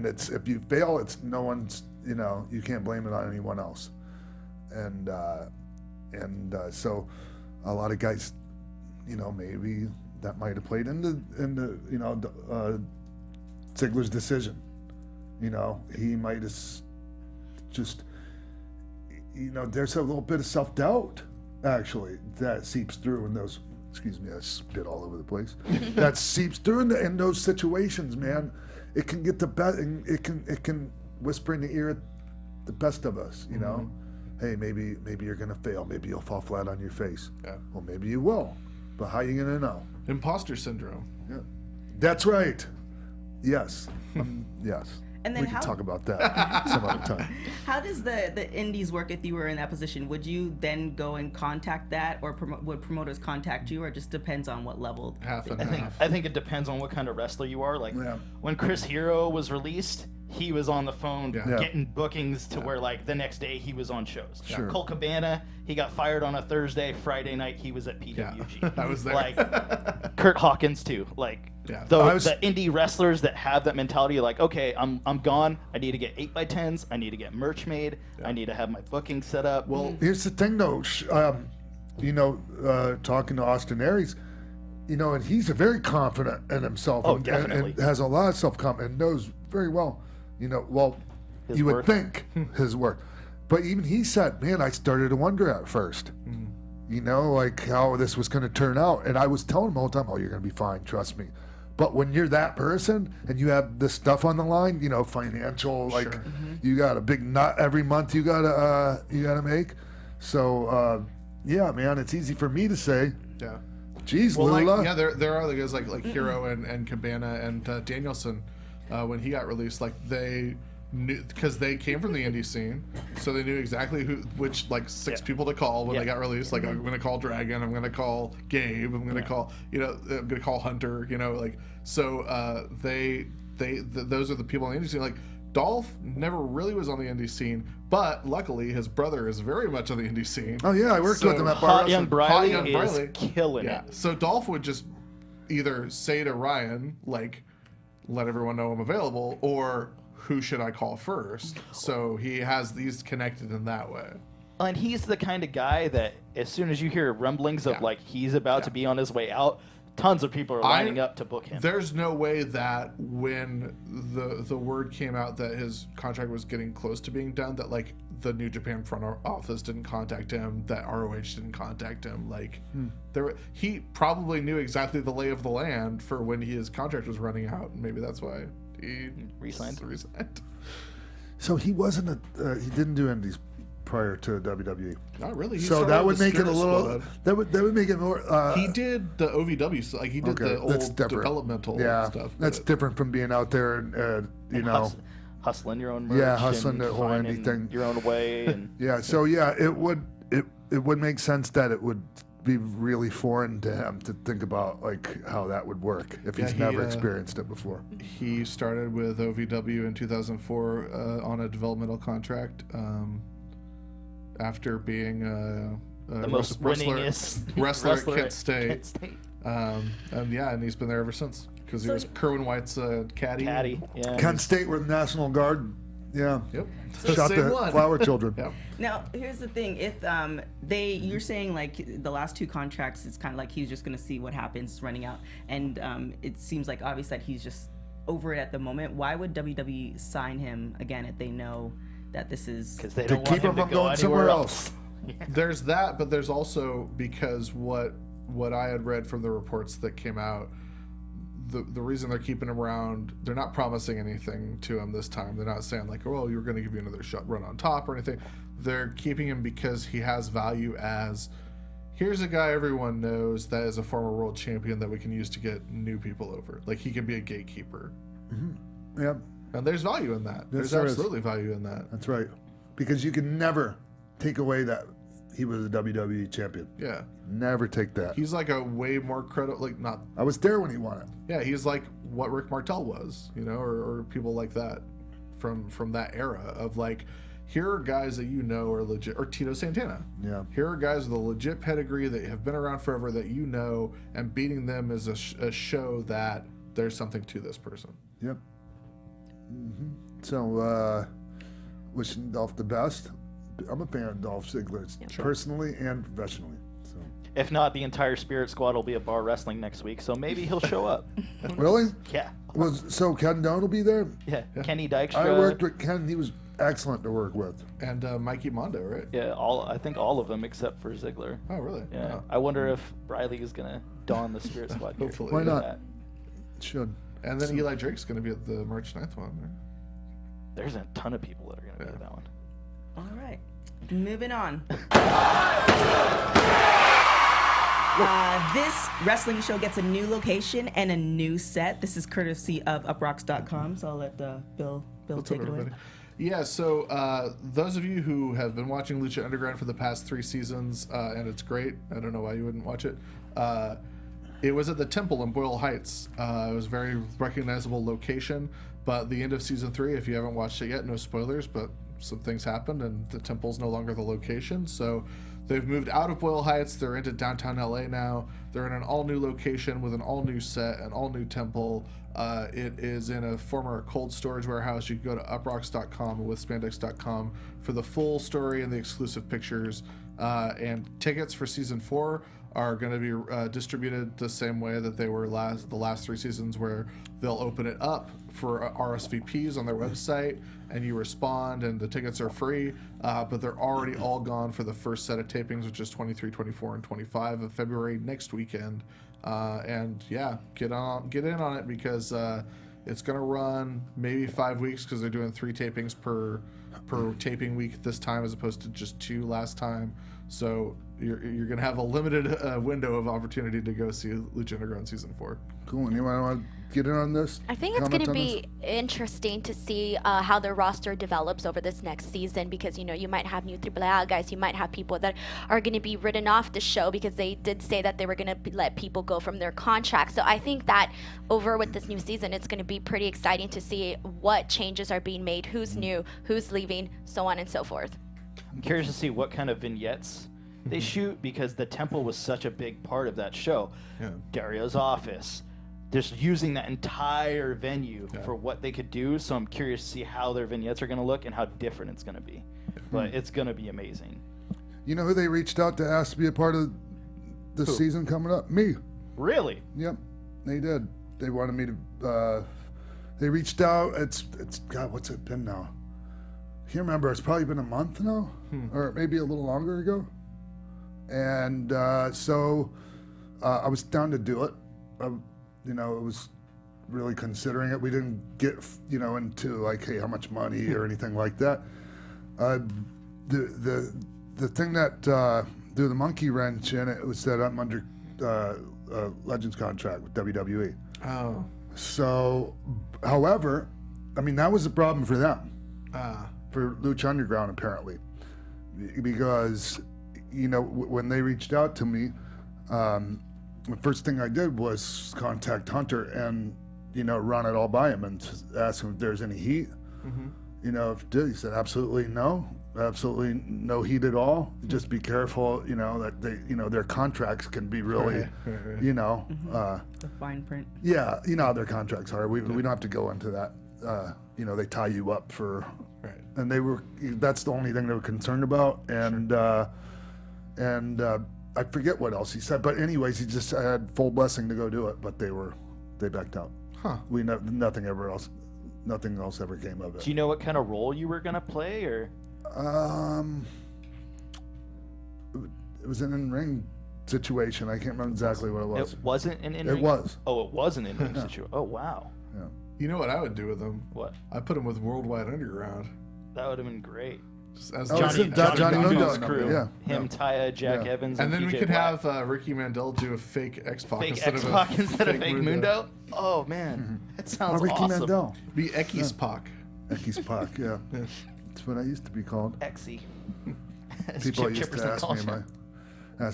it's, if you fail, it's no one's, you know, you can't blame it on anyone else. And so a lot of guys, you know, maybe that might have played into you know, Ziggler's decision. You know, he might have just, you know, there's a little bit of self-doubt actually that seeps through in those, excuse me, I spit all over the place. That seeps through in those situations, man. It can get the best, it can whisper in the ear of the best of us, you know. Hey, maybe you're gonna fail. Maybe you'll fall flat on your face. Yeah. Well, maybe you will, but how are you gonna know? Imposter syndrome. Yeah, that's right. Yes, yes. And then we can talk about that some other time. How does the indies work if you were in that position? Would you then go and contact that, or would promoters contact you, or it just depends on what level? Half and half. I think it depends on what kind of wrestler you are. Like when Chris Hero was released, he was on the phone getting bookings to where like the next day he was on shows. Sure. Cole Cabana, he got fired on a Thursday. Friday night he was at PWG. I was there. Like Curt Hawkins too. Like the indie wrestlers that have that mentality, like, okay, I'm gone. I need to get 8x10s. I need to get merch made. I need to have my booking set up. Well, here's the thing though. You know, talking to Austin Aries, you know, and he's very confident in himself and has a lot of self-confidence and knows very well, you know, well, his you worth. Would think his worth. But even he said, man, I started to wonder at first, you know, like how this was going to turn out. And I was telling him all the time, oh, you're going to be fine, trust me. But when you're that person and you have this stuff on the line, you know, financial, like you got a big nut every month you gotta make. So yeah, man, it's easy for me to say. Yeah. Geez, well, Lula. Like, yeah, there are other guys like Hero and Cabana and Danielson when he got released, like they knew, because they came from the indie scene, so they knew exactly which like six people to call when they got released. Like I'm gonna call Dragon, I'm gonna call Gabe, I'm gonna call, you know, I'm gonna call Hunter, you know, like so those are the people in the indie scene. Like Dolph never really was on the indie scene, but luckily his brother is very much on the indie scene. Oh yeah, I worked with him at Bar Hot Young Briley is killing it. So Dolph would just either say to Ryan, like, let everyone know I'm available, or who should I call first? So he's connected in that way. And he's the kind of guy that as soon as you hear rumblings of like he's about to be on his way out, tons of people are lining up to book him. There's no way that when the word came out that his contract was getting close to being done, that like the New Japan front office didn't contact him, that ROH didn't contact him. Like he probably knew exactly the lay of the land for when his contract was running out, and maybe that's why he resigned. So he wasn't he didn't do indies prior to WWE. Not really. So that would make it a little. That would make it more. He did the OVW, like he did the old developmental stuff. That's different from being out there and you know, hustling your own merch. Hustling the whole anything your own way. And so it would make sense that it would be really foreign to him to think about like how that would work if he's never experienced it before. He started with OVW in 2004 on a developmental contract. after being The most winningest wrestler at Kent Kent State. State. And he's been there ever since because he was Kerwin White's caddy. Caddy, yeah. Kent State with National Guard. Yeah. Yep. Shot Same the one. flower children. Yep. Now, here's the thing: if you're saying like the last 2 contracts, it's kind of like he's just gonna see what happens running out, and it seems like obvious that he's just over it at the moment. Why would WWE sign him again if they know that this is? Because they To don't keep want him him to from go going somewhere anywhere else. There's that, but there's also because what I had read from the reports that came out, the reason they're keeping him around, they're not promising anything to him this time. They're not saying like, oh, you're going to give you another shot, run on top or anything. They're keeping him because he has value as, here's a guy everyone knows that is a former world champion that we can use to get new people over. Like he can be a gatekeeper. Yep. And there's value in that. There's there is. absolutely value in that. That's right. Because you can never take away that he was a WWE champion. Yeah. Never take that. He's like a way more credible, like not, I was there when he won it. yeah, he's like what Rick Martel was, you know, or people like that from that era of like, here are guys that you know are legit, or Tito Santana. Yeah. Here are guys with a legit pedigree that have been around forever that you know, and beating them is a show that there's something to this person. Yep. So, wishing Dolph the best. I'm a fan of Dolph Ziggler, personally and professionally. So. If not, the entire Spirit Squad will be at Bar Wrestling next week, so maybe he'll show up. Really? Yeah. So Ken Doan will be there? Yeah. Kenny Dykstra. I worked with Ken. He was excellent to work with. And Mikey Mondo, right? Yeah, I think all of them except for Ziggler. Oh, really? Yeah. Oh. I wonder if Riley is gonna don the Spirit Squad. gear. Hopefully. Why not? That. Should. And then Eli Drake's going to be at the March 9th one. Right? There's a ton of people that are gonna be at that one. All right, moving on. This wrestling show gets a new location and a new set. This is courtesy of uprocks.com, so I'll let Bill What's take up, it away. everybody? Yeah, so those of you who have been watching Lucha Underground for the past 3 seasons, and it's great. I don't know why you wouldn't watch it. It was at the Temple in Boyle Heights. It was a very recognizable location. But the end of season 3, if you haven't watched it yet, no spoilers, but some things happened and the Temple's no longer the location. So they've moved out of Boyle Heights. They're into downtown LA now. They're in an all-new location with an all-new set, an all-new temple. It is in a former cold storage warehouse. You can go to uprocks.com and withspandex.com for the full story and the exclusive pictures. And tickets for season 4 are going to be distributed the same way that they were the last 3 seasons, where they'll open it up for RSVPs on their website, and you respond, and the tickets are free, but they're already all gone for the first set of tapings, which is 23, 24, and 25 of February next weekend. And yeah, get in on it, because it's going to run maybe 5 weeks, because they're doing 3 tapings per taping week this time, as opposed to just 2 last time. So you're going to have a limited window of opportunity to go see Lucha Underground season 4. Cool. Anyone want to get in on this? I think it's going to be interesting to see how the roster develops over this next season, because you might have new AAA guys, you might have people that are going to be written off the show because they did say that they were going to let people go from their contracts. So I think that over with this new season, it's going to be pretty exciting to see what changes are being made, who's new, who's leaving, so on and so forth. I'm curious to see what kind of vignettes they shoot, because the Temple was such a big part of that show. Yeah. Dario's office, just using that entire venue for what they could do. So I'm curious to see how their vignettes are going to look and how different it's going to be. But it's going to be amazing. You know who they reached out to ask to be a part of the season coming up? Me. Really? Yep, they did. They wanted me to. They reached out. It's God. What's it been now? I can't remember. It's probably been a month now, or maybe a little longer ago. And so I was down to do it. It was really considering it. We didn't get into like, hey, how much money or anything like that. The thing that threw the monkey wrench in it was that I'm under a Legends contract with WWE. Oh. So, however, I mean, that was a problem for them, for Lucha Underground, apparently, because, when they reached out to me, the first thing I did was contact Hunter and, run it all by him and ask him if there's any heat. Mm-hmm. He said absolutely no. absolutely no heat at all. Just be careful, that they, their contracts can be really, The fine print. yeah, how their contracts are. We don't have to go into that. They tie you up for, and that's the only thing they were concerned about. And I forget what else he said, but anyways, he just had full blessing to go do it, but they backed out. Huh. Nothing else ever came of it. Do you know what kind of role you were gonna play, or? It was an in-ring situation. I can't remember exactly what it was. It wasn't an in-ring? It was. Oh, it was an in-ring situation. Oh, wow. Yeah. You know what I would do with him? What? I put him with Worldwide Underground. That would have been great. Just as Johnny Mundo's Mundo. crew. Yeah. Him, Taya, Jack Yeah. Evans, And then we PJ could Black. have Ricky Mandel do a fake X-Pac fake instead X-Pac of a instead of fake Mundo. Oh man, that sounds Ricky awesome. Mandel. Be X-Pac. X-Pac, yeah. That's what I used to be called. Exy. As People Chip used Chipperson to ask calls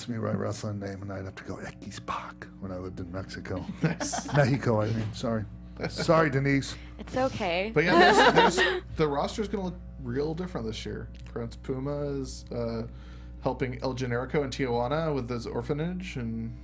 me him. my wrestling name, and I'd have to go X-Pac when I lived in Mexico. Nice. Mexico, I mean. Sorry. Sorry, Denise. It's okay. But yeah, there's the roster's going to look real different this year. Prince Puma is helping El Generico in Tijuana with his orphanage, and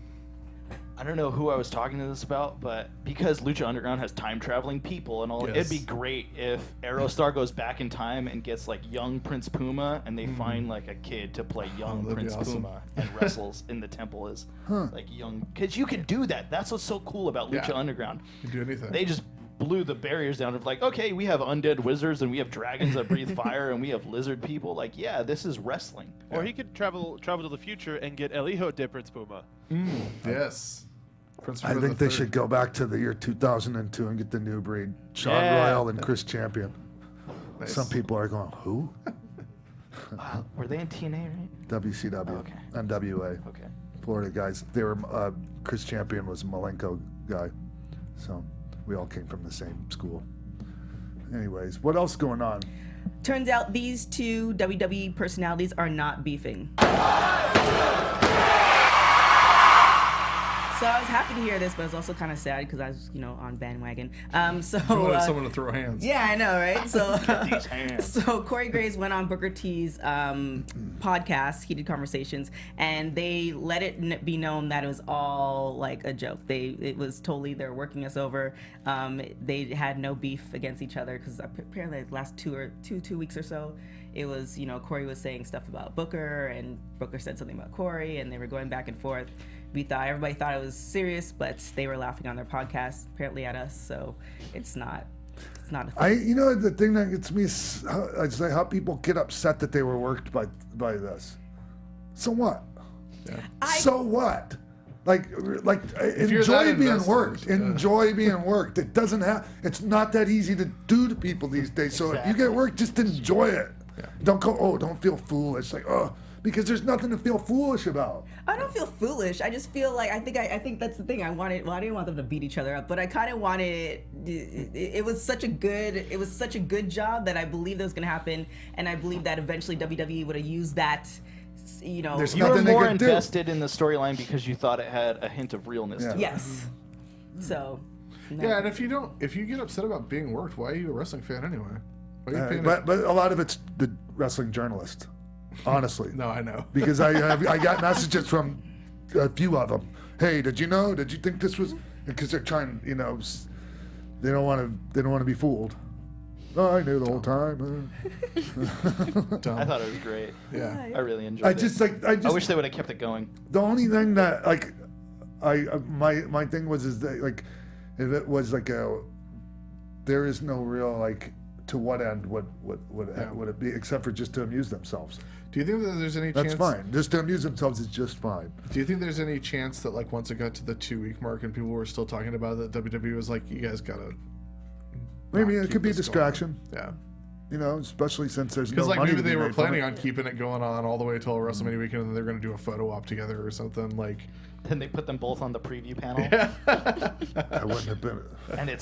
I don't know who I was talking to this about, but because Lucha Underground has time traveling people and all, Yes. it'd be great if Aerostar goes back in time and gets like young Prince Puma, and they find like a kid to play young that'd be Prince awesome. Puma and wrestles in the temple as like young, because you can do that. That's what's so cool about Lucha Yeah. Underground. you can do anything. They just blew the barriers down of like, okay, we have undead wizards and we have dragons that breathe fire and we have lizard people. Like, yeah, this is wrestling. Or he could travel to the future and get El Hijo de Prince Puma. Yes. Prince I Puma think the they third. should go back to the year 2002 and get the new breed. Sean Yeah. Royal and Chris Champion. Nice. Some people are going, who? Wow. Were they in TNA, right? WCW. Okay. NWA. Okay. Florida guys. They were Chris Champion was a Malenko guy. So we all came from the same school. Anyways, what else going on? Turns out these two WWE personalities are not beefing. So I was happy to hear this, but I was also kind of sad because I was, on bandwagon. I wanted someone to throw hands. Yeah, I know, right? So, These hands. so Corey Graves went on Booker T's podcast, Heated Conversations, and they let it be known that it was all like a joke. It was totally they're working us over. They had no beef against each other because apparently the last two weeks or so, it was Corey was saying stuff about Booker, and Booker said something about Corey, and they were going back and forth. Everybody thought it was serious, but they were laughing on their podcast apparently at us. So it's not a thing. The thing that gets me is how people get upset that they were worked by this. So what? So what? Like you're that enjoy being invested, worked. yeah. Enjoy being worked. It doesn't have. It's not that easy to do to people these days. So if you get worked, just enjoy it. Yeah. Don't go. Oh, don't feel foolish. Like because there's nothing to feel foolish about. I don't feel foolish. I just feel like I think that's the thing. I didn't want them to beat each other up, but I kind of wanted it was such a good job that I believed that was gonna happen, and I believe that eventually WWE would have used that. There's You were nothing they more could do. invested in the storyline because you thought it had a hint of realness to it. Yes. So. No. Yeah, and if you get upset about being worked, why are you a wrestling fan anyway? Why are you paying But a lot of it's the wrestling journalists, honestly. No, I know. Because I got messages from a few of them. Hey, did you know? Did you think this was? Because they're trying, they don't want to be fooled. Oh, I knew the whole time. Dumb. I thought it was great. Yeah. I really enjoyed I it. just I wish they would have kept it going. the only thing that my thing was that if it was there is no real to what end would it be except for just to amuse themselves. Do you think that there's any That's chance? fine. Just to amuse themselves is just fine. Do you think there's any chance that once it got to the 2-week mark and people were still talking about it, that WWE was like, you guys gotta Maybe not it keep could be a this going? distraction. Yeah. Especially since there's no Because money maybe to be they were made from planning it. on keeping it going on all the way till WrestleMania weekend, and then they're going to do a photo op together or something Then they put them both on the preview panel, I wouldn't have been. and it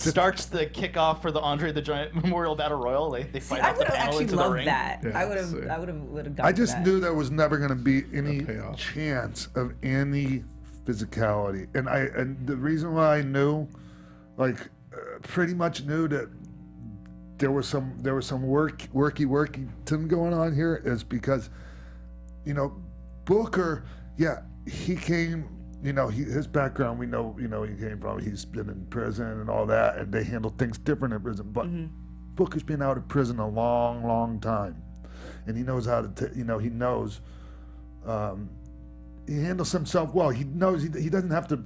starts the kickoff for the Andre the Giant Memorial Battle Royal. They See, fight I off the would have panel actually into the loved ring. that. Yeah, I would see. have gone. I just that. knew there was never going to be any payoff. chance of any physicality, and the reason why I knew, pretty much knew that there was some worky thing going on here is because, you know, Booker, yeah, he came, you know, his background, we know, you know, he came from, he's been in prison and all that, and they handle things different in prison, but Booker's been out of prison a long time, and he knows how to, you know, he knows, he handles himself well. He knows he doesn't have to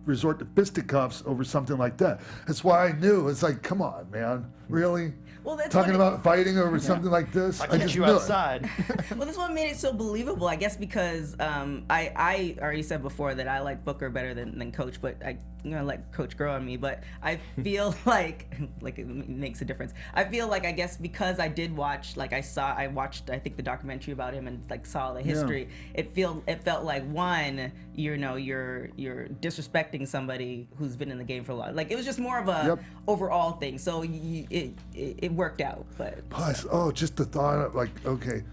resort to fisticuffs over something like that. That's why I knew. It's like, come on, man, really? Well, that's Talking about fighting over something like this? I catch just you knew it. outside. Well, that's what made it so believable, I guess, because I already said before that I like Booker better than Coach, but I'm gonna let Coach grow on me. But I feel like it makes a difference. I feel like, I guess, because I did watch, like I watched I think the documentary about him and like saw the history. It felt like, one, you know, you're disrespecting somebody who's been in the game for a lot. Like, it was just more of a overall thing. So it worked out. But Plus, just the thought of, like, okay,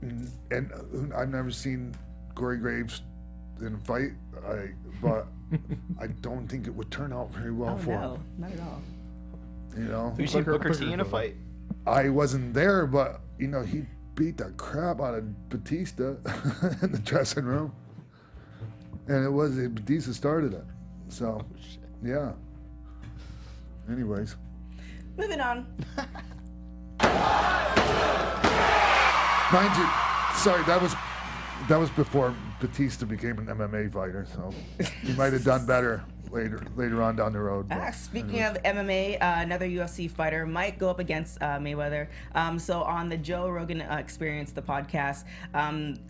and I've never seen Corey Graves in a fight, but I don't think it would turn out very well for him. Not at all. You know, You seen Booker T in a fight? I wasn't there, but you know, he beat the crap out of Batista in the dressing room, and it was Batista started it. So, yeah. Anyways, Moving on. mind you, sorry, that was before Batista became an MMA fighter, so he might have done better later on down the road. but Speaking of MMA, another UFC fighter might go up against Mayweather. So on the Joe Rogan Experience, the podcast,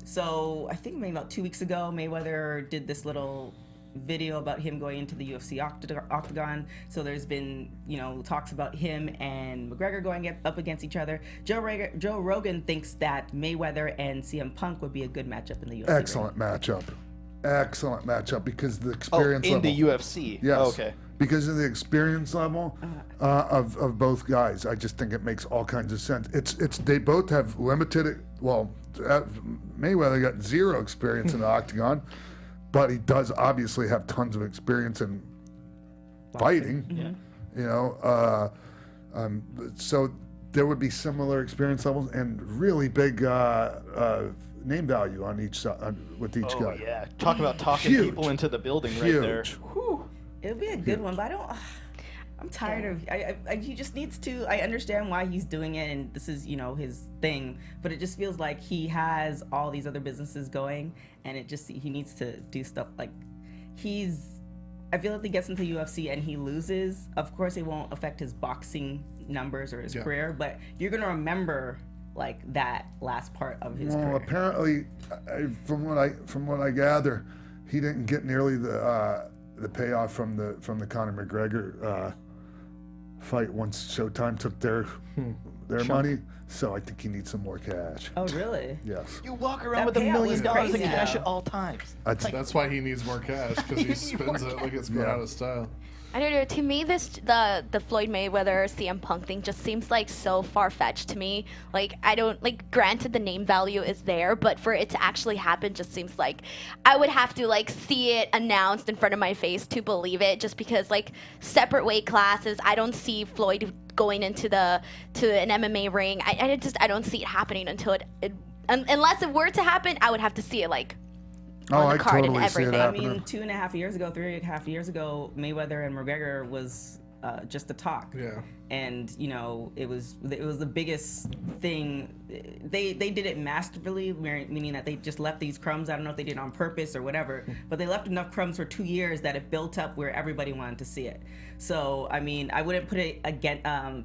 so I think maybe about 2 weeks ago, Mayweather did this little video about him going into the UFC octagon. So there's been, you know, talks about him and McGregor going up against each other. Joe Rogan thinks that Mayweather and CM Punk would be a good matchup in the UFC. Excellent matchup because the experience in level. the UFC. Yes. Oh, okay. Because of the experience level of both guys, I just think it makes all kinds of sense. It's they both have limited. Well, Mayweather got zero experience in the octagon, but he does obviously have tons of experience in fighting. Yeah. You know, so there would be similar experience levels and really big name value on each side with each Oh guy. yeah. Talk about talking Huge. people into the building right there. Huge. Whew. It would be a good one, but I'm tired of. He just needs to. I understand why he's doing it, and this is, you know, his thing. But it just feels like he has all these other businesses going, and he needs to do stuff like I feel like he gets into UFC and he loses. Of course, it won't affect his boxing numbers or his career, but you're gonna remember like that last part of his career. Apparently, from what I gather, he didn't get nearly the payoff from the Conor McGregor fight once Showtime took their money. So I think he needs some more cash. Oh, really? Yes. You walk around That with $1 payout million was in crazy, cash though. at all times. That's why he needs more cash, because he spends it like it's going out of style. I don't know. To me, the Floyd Mayweather CM Punk thing just seems like so far fetched to me. Like, I don't like. Granted, the name value is there, but for it to actually happen, just seems like I would have to like see it announced in front of my face to believe it. Just because like separate weight classes, I don't see Floyd going into an MMA ring. I don't see it happening until unless it were to happen, I would have to see it like. On the card and everything. I mean, 3.5 years ago, Mayweather and McGregor was just a talk. Yeah. And you know, it was the biggest thing. They did it masterfully, meaning that they just left these crumbs. I don't know if they did it on purpose or whatever, but they left enough crumbs for 2 years that it built up where everybody wanted to see it. So I mean, I wouldn't put it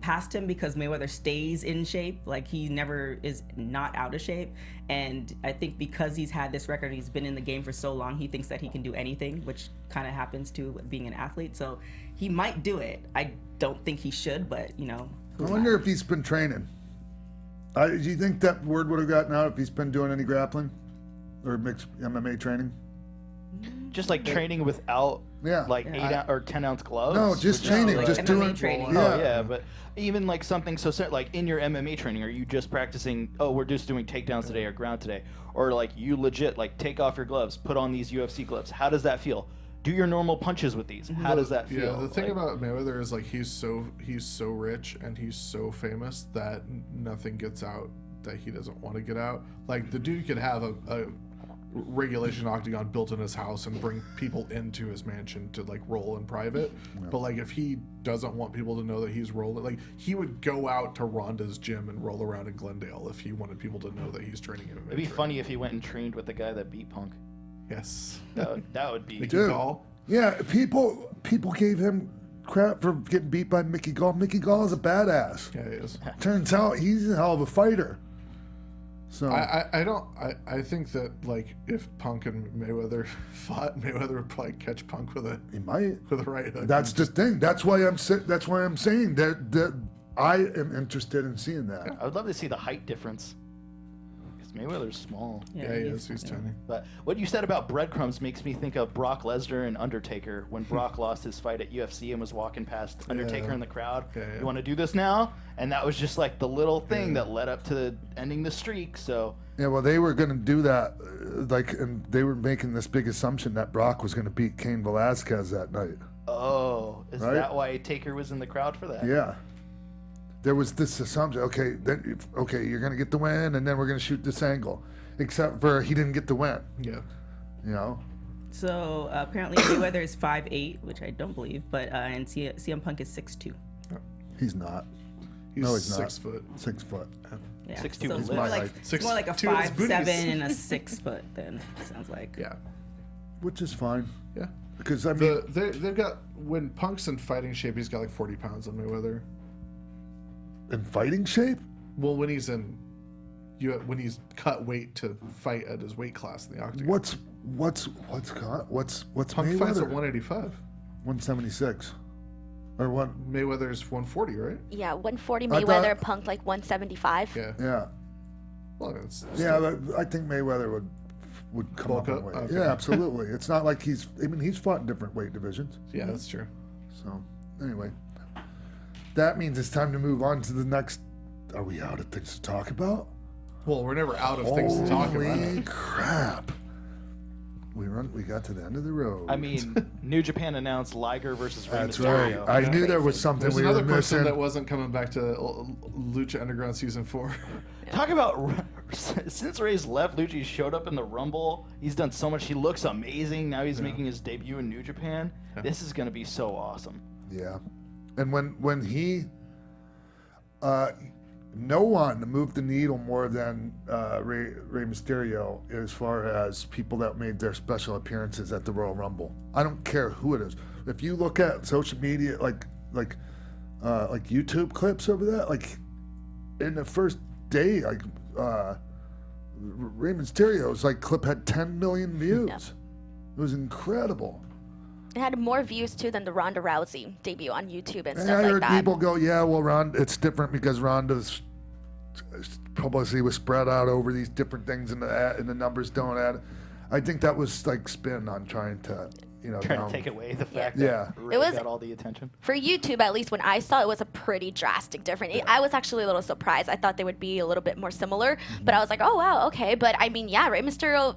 past him because Mayweather stays in shape. Like, he never is not out of shape. And I think because he's had this record, he's been in the game for so long, he thinks that he can do anything, which kind of happens to being an athlete. So he might do it. I don't think he should, but you know. I wonder if he's been training. Do you think that word would have gotten out if he's been doing any grappling or mixed MMA training? Just like training without like 8 or 10 ounce gloves. No, just training, like just MMA doing training. Oh yeah, but even like something so like in your MMA training, are you just practicing? Oh, we're just doing takedowns today or ground today, or like you legit like take off your gloves, put on these UFC gloves. How does that feel? do your normal punches with these. How does that feel? Yeah, the thing Like, about Mayweather is like he's so rich and he's so famous that nothing gets out that he doesn't want to get out. Like the dude could have a regulation octagon built in his house and bring people into his mansion to like roll in private. But like if he doesn't want people to know that he's rolling, like he would go out to Ronda's gym and roll around in Glendale if he wanted people to know that he's training MMA. it'd be funny if he went and trained with the guy that beat Punk. Yes. That would be. Mickey Dude. Gall. Yeah, people gave him crap for getting beat by Mickey Gall. Mickey Gall is a badass. Yeah, he is. Turns out he's a hell of a fighter. So I think that like if Punk and Mayweather fought, Mayweather would probably catch Punk with he might. a right hook. That's the thing. That's why I'm saying that I am interested in seeing that. I would love to see the height difference. Because Mayweather's small. Yeah, he is. He's tiny. But what you said about breadcrumbs makes me think of Brock Lesnar and Undertaker when Brock lost his fight at UFC and was walking past Undertaker in the crowd. Yeah. You want to do this now? And that was just like the little thing that led up to ending the streak. So Yeah, well, they were going to do that, and they were making this big assumption that Brock was going to beat Cain Velasquez that night. is Right? that why Taker was in the crowd for that? Yeah. There was this assumption, okay, you're going to get the win, and then we're going to shoot this angle. Except for he didn't get the win, Yeah. you know? So apparently Mayweather is 5'8", which I don't believe, but and CM Punk is 6'2". He's not. He's, No, he's not. 6 foot. 6 foot. Yeah. 6'2" So is it's more my like height. it's more like a 6'2" is booties. 5'7" and a 6 foot. Then it sounds like. Yeah. Which is fine. Yeah. Because, I mean, They've got, when Punk's in fighting shape, he's got like 40 pounds on Mayweather. in fighting shape, Well, when he's when he's cut weight to fight at his weight class in the octagon. what's Punk Mayweather? fights at 185. 176. Or what? Mayweather's 140, right? Yeah, 140 I Mayweather, thought- Punk like 175. Yeah. Yeah. Well, it's Yeah, but I think Mayweather would come Bulk up in up? weight. Okay. Yeah, absolutely. It's not like he's fought in different weight divisions. yeah, that's true. So, anyway, that means it's time to move on to the next. Are we out of things to talk about? Well, we're never out of things to talk Holy about. crap! We got to the end of the road. I mean, New Japan announced Liger versus Rey that's Mysterio. right. I knew there was something There's we another were person missing. that wasn't coming back to Lucha Underground season 4. Talk about since Rey's left, Lucha showed up in the Rumble. He's done so much. He looks amazing. Now he's making his debut in New Japan. This is going to be so awesome. Yeah, and when he, no one moved the needle more than Rey Mysterio as far as people that made their special appearances at the Royal Rumble. I don't care who it is. If you look at social media, like YouTube clips over that, like in the first day, like Rey Mysterio's like clip had 10 million views. Yeah. It was incredible. It had more views too than the Ronda Rousey debut on YouTube and And stuff I like heard that. people go, yeah, well, it's different because Ronda's publicity was spread out over these different things, and the numbers don't add. I think that was like spin on trying to, Trying to take away the fact Yeah. that Rey It was- got all the attention. For YouTube, at least when I saw it, was a pretty drastic difference. I was actually a little surprised. I thought they would be a little bit more similar, but I was like, oh wow, okay. But I mean, yeah, Rey Mysterio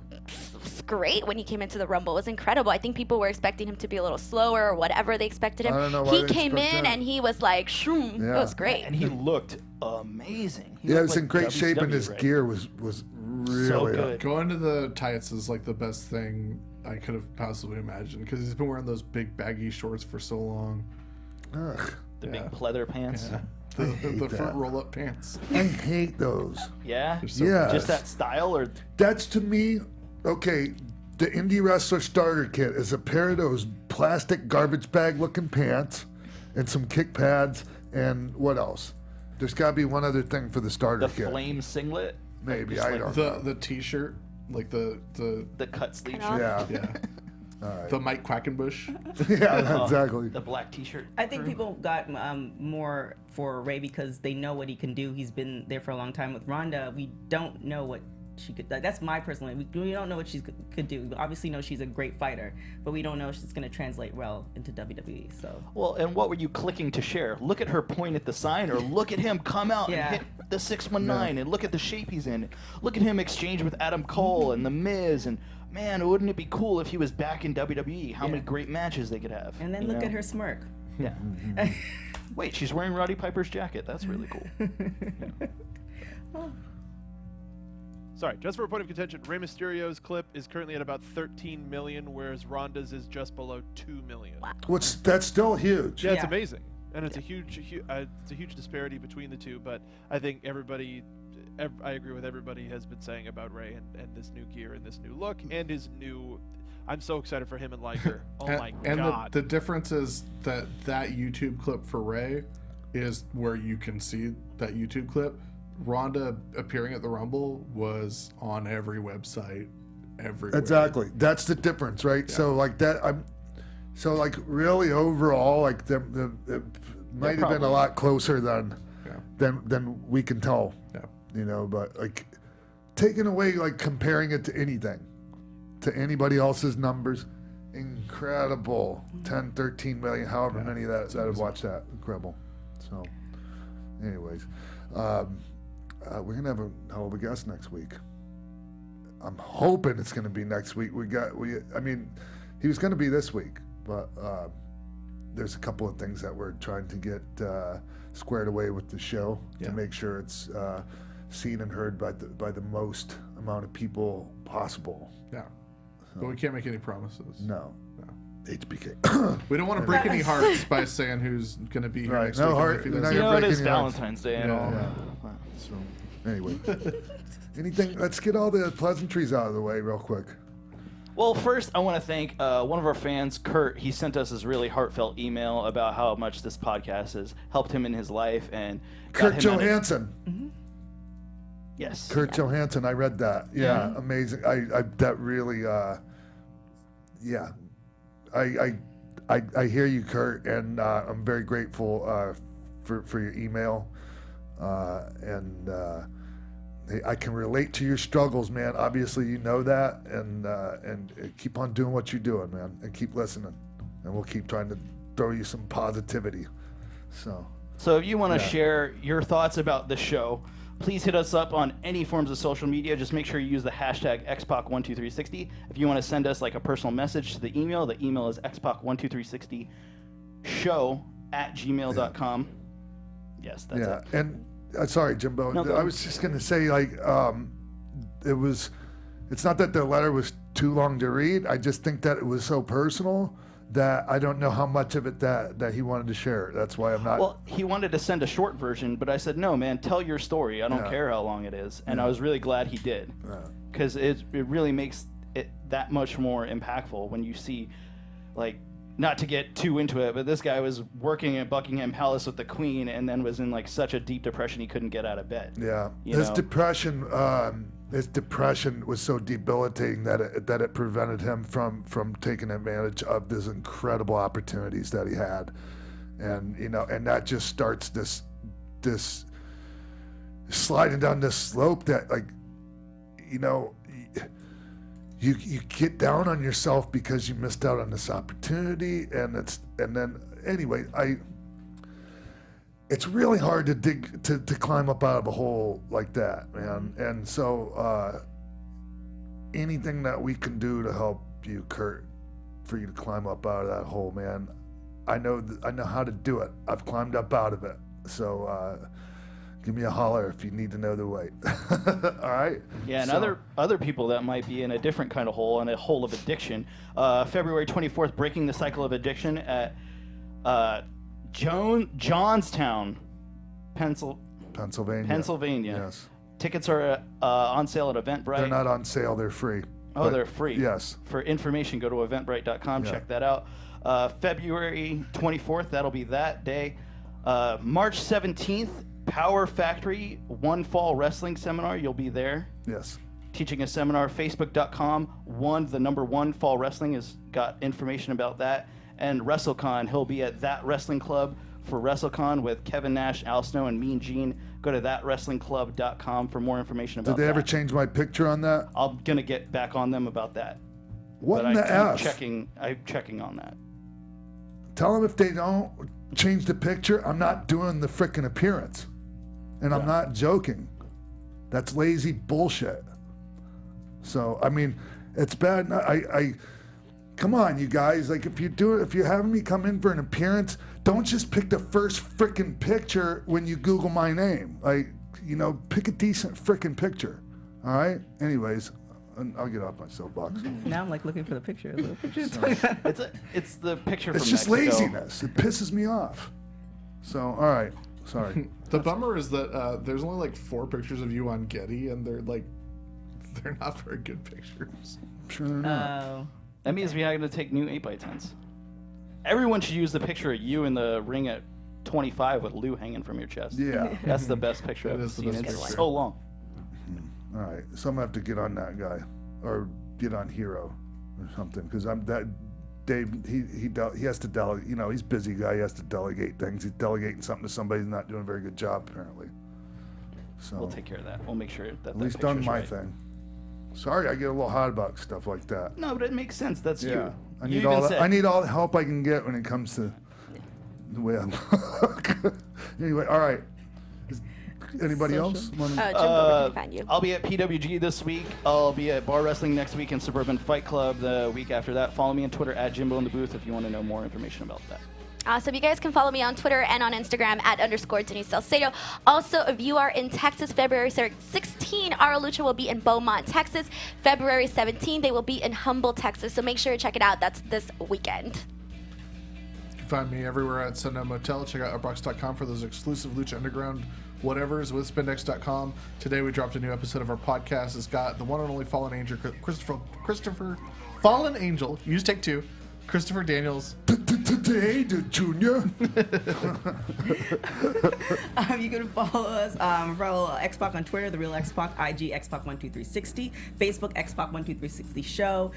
was great when he came into the Rumble. It was incredible. I think people were expecting him to be a little slower or whatever they expected him. I don't know why He they came expect in that. and he was like, shroom. Yeah. It was great. And he looked amazing. He Yeah, looked it's in like great shape, and WCW, his right? gear was really So good. Going to the tights is like the best thing I could have possibly imagined because he's been wearing those big baggy shorts for so long. Ugh, The Yeah. big pleather pants. Yeah. hate The that. front roll up pants. I hate those. Yeah? They're so Yeah. Just that style, or That's to me, okay. The indie wrestler starter kit is a pair of those plastic garbage bag looking pants, and some kick pads, and what else? There's got to be one other thing for the starter the kit. flame singlet, Maybe just I like don't The know. the t-shirt, like the the cut sleeve Cut shirt, Yeah, yeah. The Mike Quackenbush. yeah, exactly. the black T-shirt. I think people got more for Rey because they know what he can do. He's been there for a long time. With Ronda, we don't know what she could. That's my personal. We don't know what she could do. We obviously know she's a great fighter, but we don't know if she's going to translate well into WWE. So Well, and what were you clicking to share? Look at her point at the sign, or look at him come out Yeah. and hit the 619, and look at the shape he's in. Look at him exchange with Adam Cole and The Miz, and man, wouldn't it be cool if he was back in WWE? How many great matches they could have. And then you look know? at her smirk. Yeah. Wait, she's wearing Roddy Piper's jacket. That's really cool. Sorry, just for a point of contention, Rey Mysterio's clip is currently at about 13 million, whereas Ronda's is just below 2 million. Which that's still huge. Yeah, it's amazing, and it's a huge disparity between the two. But I think I agree with everybody has been saying about Rey and this new gear and this new look and his new. I'm so excited for him and Liger. Oh my god! And the difference is that YouTube clip for Rey is where you can see that YouTube clip. Ronda appearing at the Rumble was on every website, everywhere. Exactly. That's the difference, right? Yeah. So like that, really overall, like it might have been a lot closer than we can tell. Yeah. You know, but like taking away, like comparing it to anything, to anybody else's numbers, incredible. 10, 13 million, however many that have watched that, incredible. So, anyways. We're gonna have a hell of a guest next week. I'm hoping it's gonna be next week. I mean, he was gonna be this week, but there's a couple of things that we're trying to get squared away with the show to make sure it's seen and heard by the most amount of people possible. Yeah, but we can't make any promises. No. HBK. We don't want to break any hearts by saying who's going to be here next no week. Heart. You know, it is Valentine's Day and all. Yeah. So, anyway, let's get all the pleasantries out of the way real quick. Well, first, I want to thank one of our fans, Curt. He sent us this really heartfelt email about how much this podcast has helped him in his life. And Curt Johansson. Yes. Curt Johansson, I read that. Yeah, amazing. That really, I hear you, Curt, and I'm very grateful for your email, and I can relate to your struggles, man. Obviously, you know that, and keep on doing what you're doing, man, and keep listening, and we'll keep trying to throw you some positivity. So if you want to share your thoughts about the show, please hit us up on any forms of social media. Just make sure you use the hashtag Xpac12360. If you want to send us like a personal message to the email is xpac12360show@gmail.com. Yes, that's it. And sorry, Jimbo. No, I was just gonna say, like, it's not that the letter was too long to read. I just think that it was so personal that I don't know how much of it that he wanted to share. That's why I'm not. Well, he wanted to send a short version, but I said, no, man, tell your story. I don't care how long it is. And I was really glad he did, because it really makes it that much more impactful when you see, like, not to get too into it, but this guy was working at Buckingham Palace with the Queen and then was in like such a deep depression he couldn't get out of bed. Yeah, his depression was so debilitating that it prevented him from taking advantage of these incredible opportunities that he had, and and that just starts this sliding down this slope that, like, you get down on yourself because you missed out on this opportunity, and then anyway, it's really hard to climb up out of a hole like that, man. And so anything that we can do to help you, Curt, for you to climb up out of that hole, man, I know how to do it. I've climbed up out of it. So give me a holler if you need to know the way. All right? Yeah, and other people that might be in a different kind of hole, in a hole of addiction. February 24th, Breaking the Cycle of Addiction at Johnstown, Pennsylvania. Yes. Tickets are on sale at Eventbrite. They're not on sale. They're free. Oh, they're free. Yes. For information, go to eventbrite.com. Yeah. Check that out. February 24th, that'll be that day. March 17th, Power Factory One Fall Wrestling Seminar. You'll be there. Yes. Teaching a seminar. Facebook.com. One Fall Wrestling has got information about that. And WrestleCon, he'll be at That Wrestling Club for WrestleCon with Kevin Nash, Al Snow, and Mean Gene. Go to thatwrestlingclub.com for more information about that. Did they ever change my picture on that? I'm gonna get back on them about that. What but in the I'm F? checking on that. Tell them if they don't change the picture, I'm not doing the frickin' appearance. And I'm not joking. That's lazy bullshit. So, I mean, It's bad. I come on, you guys. Like, if you're having me come in for an appearance, don't just pick the first frickin' picture when you Google my name. Like, pick a decent frickin' picture. All right. Anyways, I'll get off my soapbox. Now I'm like looking for the picture. It's the picture from It's just Mexico. laziness. It pisses me off. So, all right. Sorry. The bummer is that there's only like 4 pictures of you on Getty, and they're not very good pictures. Sure not. That means we have to take new 8x10s. Everyone should use the picture of you in the ring at 25 with Lou hanging from your chest. Yeah. That's the best picture I've is the seen best in picture. so long. All right. So I'm gonna have to get on that guy, or get on Hero, or something, because I'm that. Dave, he has to delegate. He's a busy guy. He has to delegate things. He's delegating something to somebody who's not doing a very good job, apparently. So We'll take care of that. We'll make sure that at least done my thing. Sorry, I get a little hot about stuff like that. No, but it makes sense. That's you. I You need even said- I need all the help I can get when it comes to the way I look. Anyway, all right. Anybody else? Jimbo, where can we find you? I'll be at PWG this week. I'll be at Bar Wrestling next week and Suburban Fight Club the week after that. Follow me on Twitter at Jimbo in the Booth if you want to know more information about that. Awesome. You guys can follow me on Twitter and on Instagram at _Denise Salcedo. Also, if you are in Texas, February 16, our Lucha will be in Beaumont, Texas. February 17, they will be in Humble, Texas. So make sure to check it out. That's this weekend. You can find me everywhere at Sundown Motel. Check out Upbox.com for those exclusive Lucha Underground whatevers with Spendex.com. Today we dropped a new episode of our podcast. It's got the one and only Fallen Angel, Christopher Fallen Angel. Use take 2. Christopher Daniels. Today, Junior. You can follow us, follow Xpac on Twitter, The Real Xpac, IG Xpac12360, Facebook Xpac12360 Show.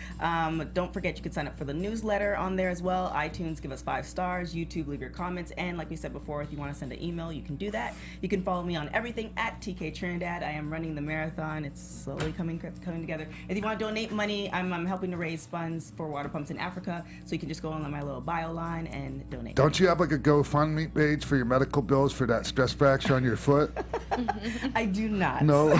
Don't forget you can sign up for the newsletter on there as well. iTunes, give us 5 stars. YouTube, leave your comments. And like we said before, if you want to send an email, you can do that. You can follow me on everything at TK Trinidad. I am running the marathon. It's slowly coming together. If you want to donate money, I'm helping to raise funds for water pumps in Africa. So you can just go on my little bio line and donate. Don't you have like a GoFundMe page for your medical bills for that stress fracture on your foot? I do not. No.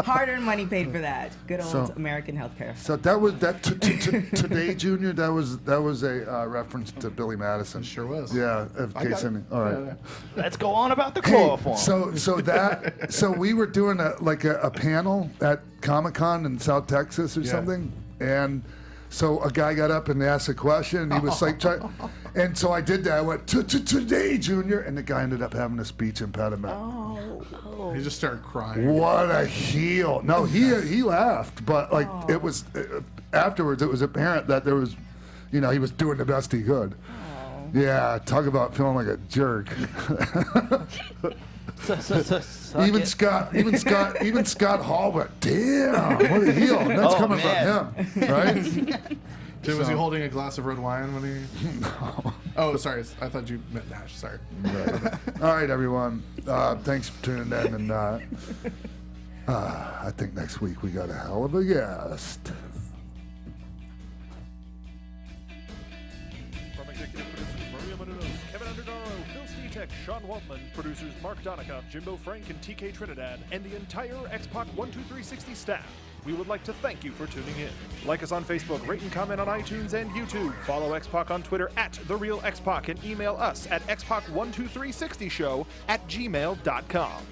Hard-earned money paid for that. Good old American healthcare. So that was today, Junior. That was a reference to Billy Madison. Sure was. Yeah. In case any. All right. Yeah. Let's go on about the Hey, chloroform. so we were doing a panel at Comic-Con in South Texas or something, and so a guy got up and asked a question, and he was like, and so I did that. I went today, Junior, and the guy ended up having a speech impediment. He just started crying. What a heel! No, he laughed, but like it was afterwards. It was apparent that there was, he was doing the best he could. Yeah, talk about feeling like a jerk. Even Scott Hall went, damn, what a heel. And that's coming from him, right? Was he holding a glass of red wine when he? No. Oh, sorry. I thought you meant Nash. Sorry. Right. All right, everyone. Thanks for tuning in, and I think next week we got a hell of a guest. From executive producers Maria Menounos, Kevin Undergaro, Phil Stetek, Sean Waltman, producers Mark Donica, Jimbo Frank, and TK Trinidad, and the entire Xpac 12360 staff, we would like to thank you for tuning in. Like us on Facebook, rate and comment on iTunes and YouTube. Follow Xpac on Twitter at TheRealXpac, and email us at xpac12360show@gmail.com.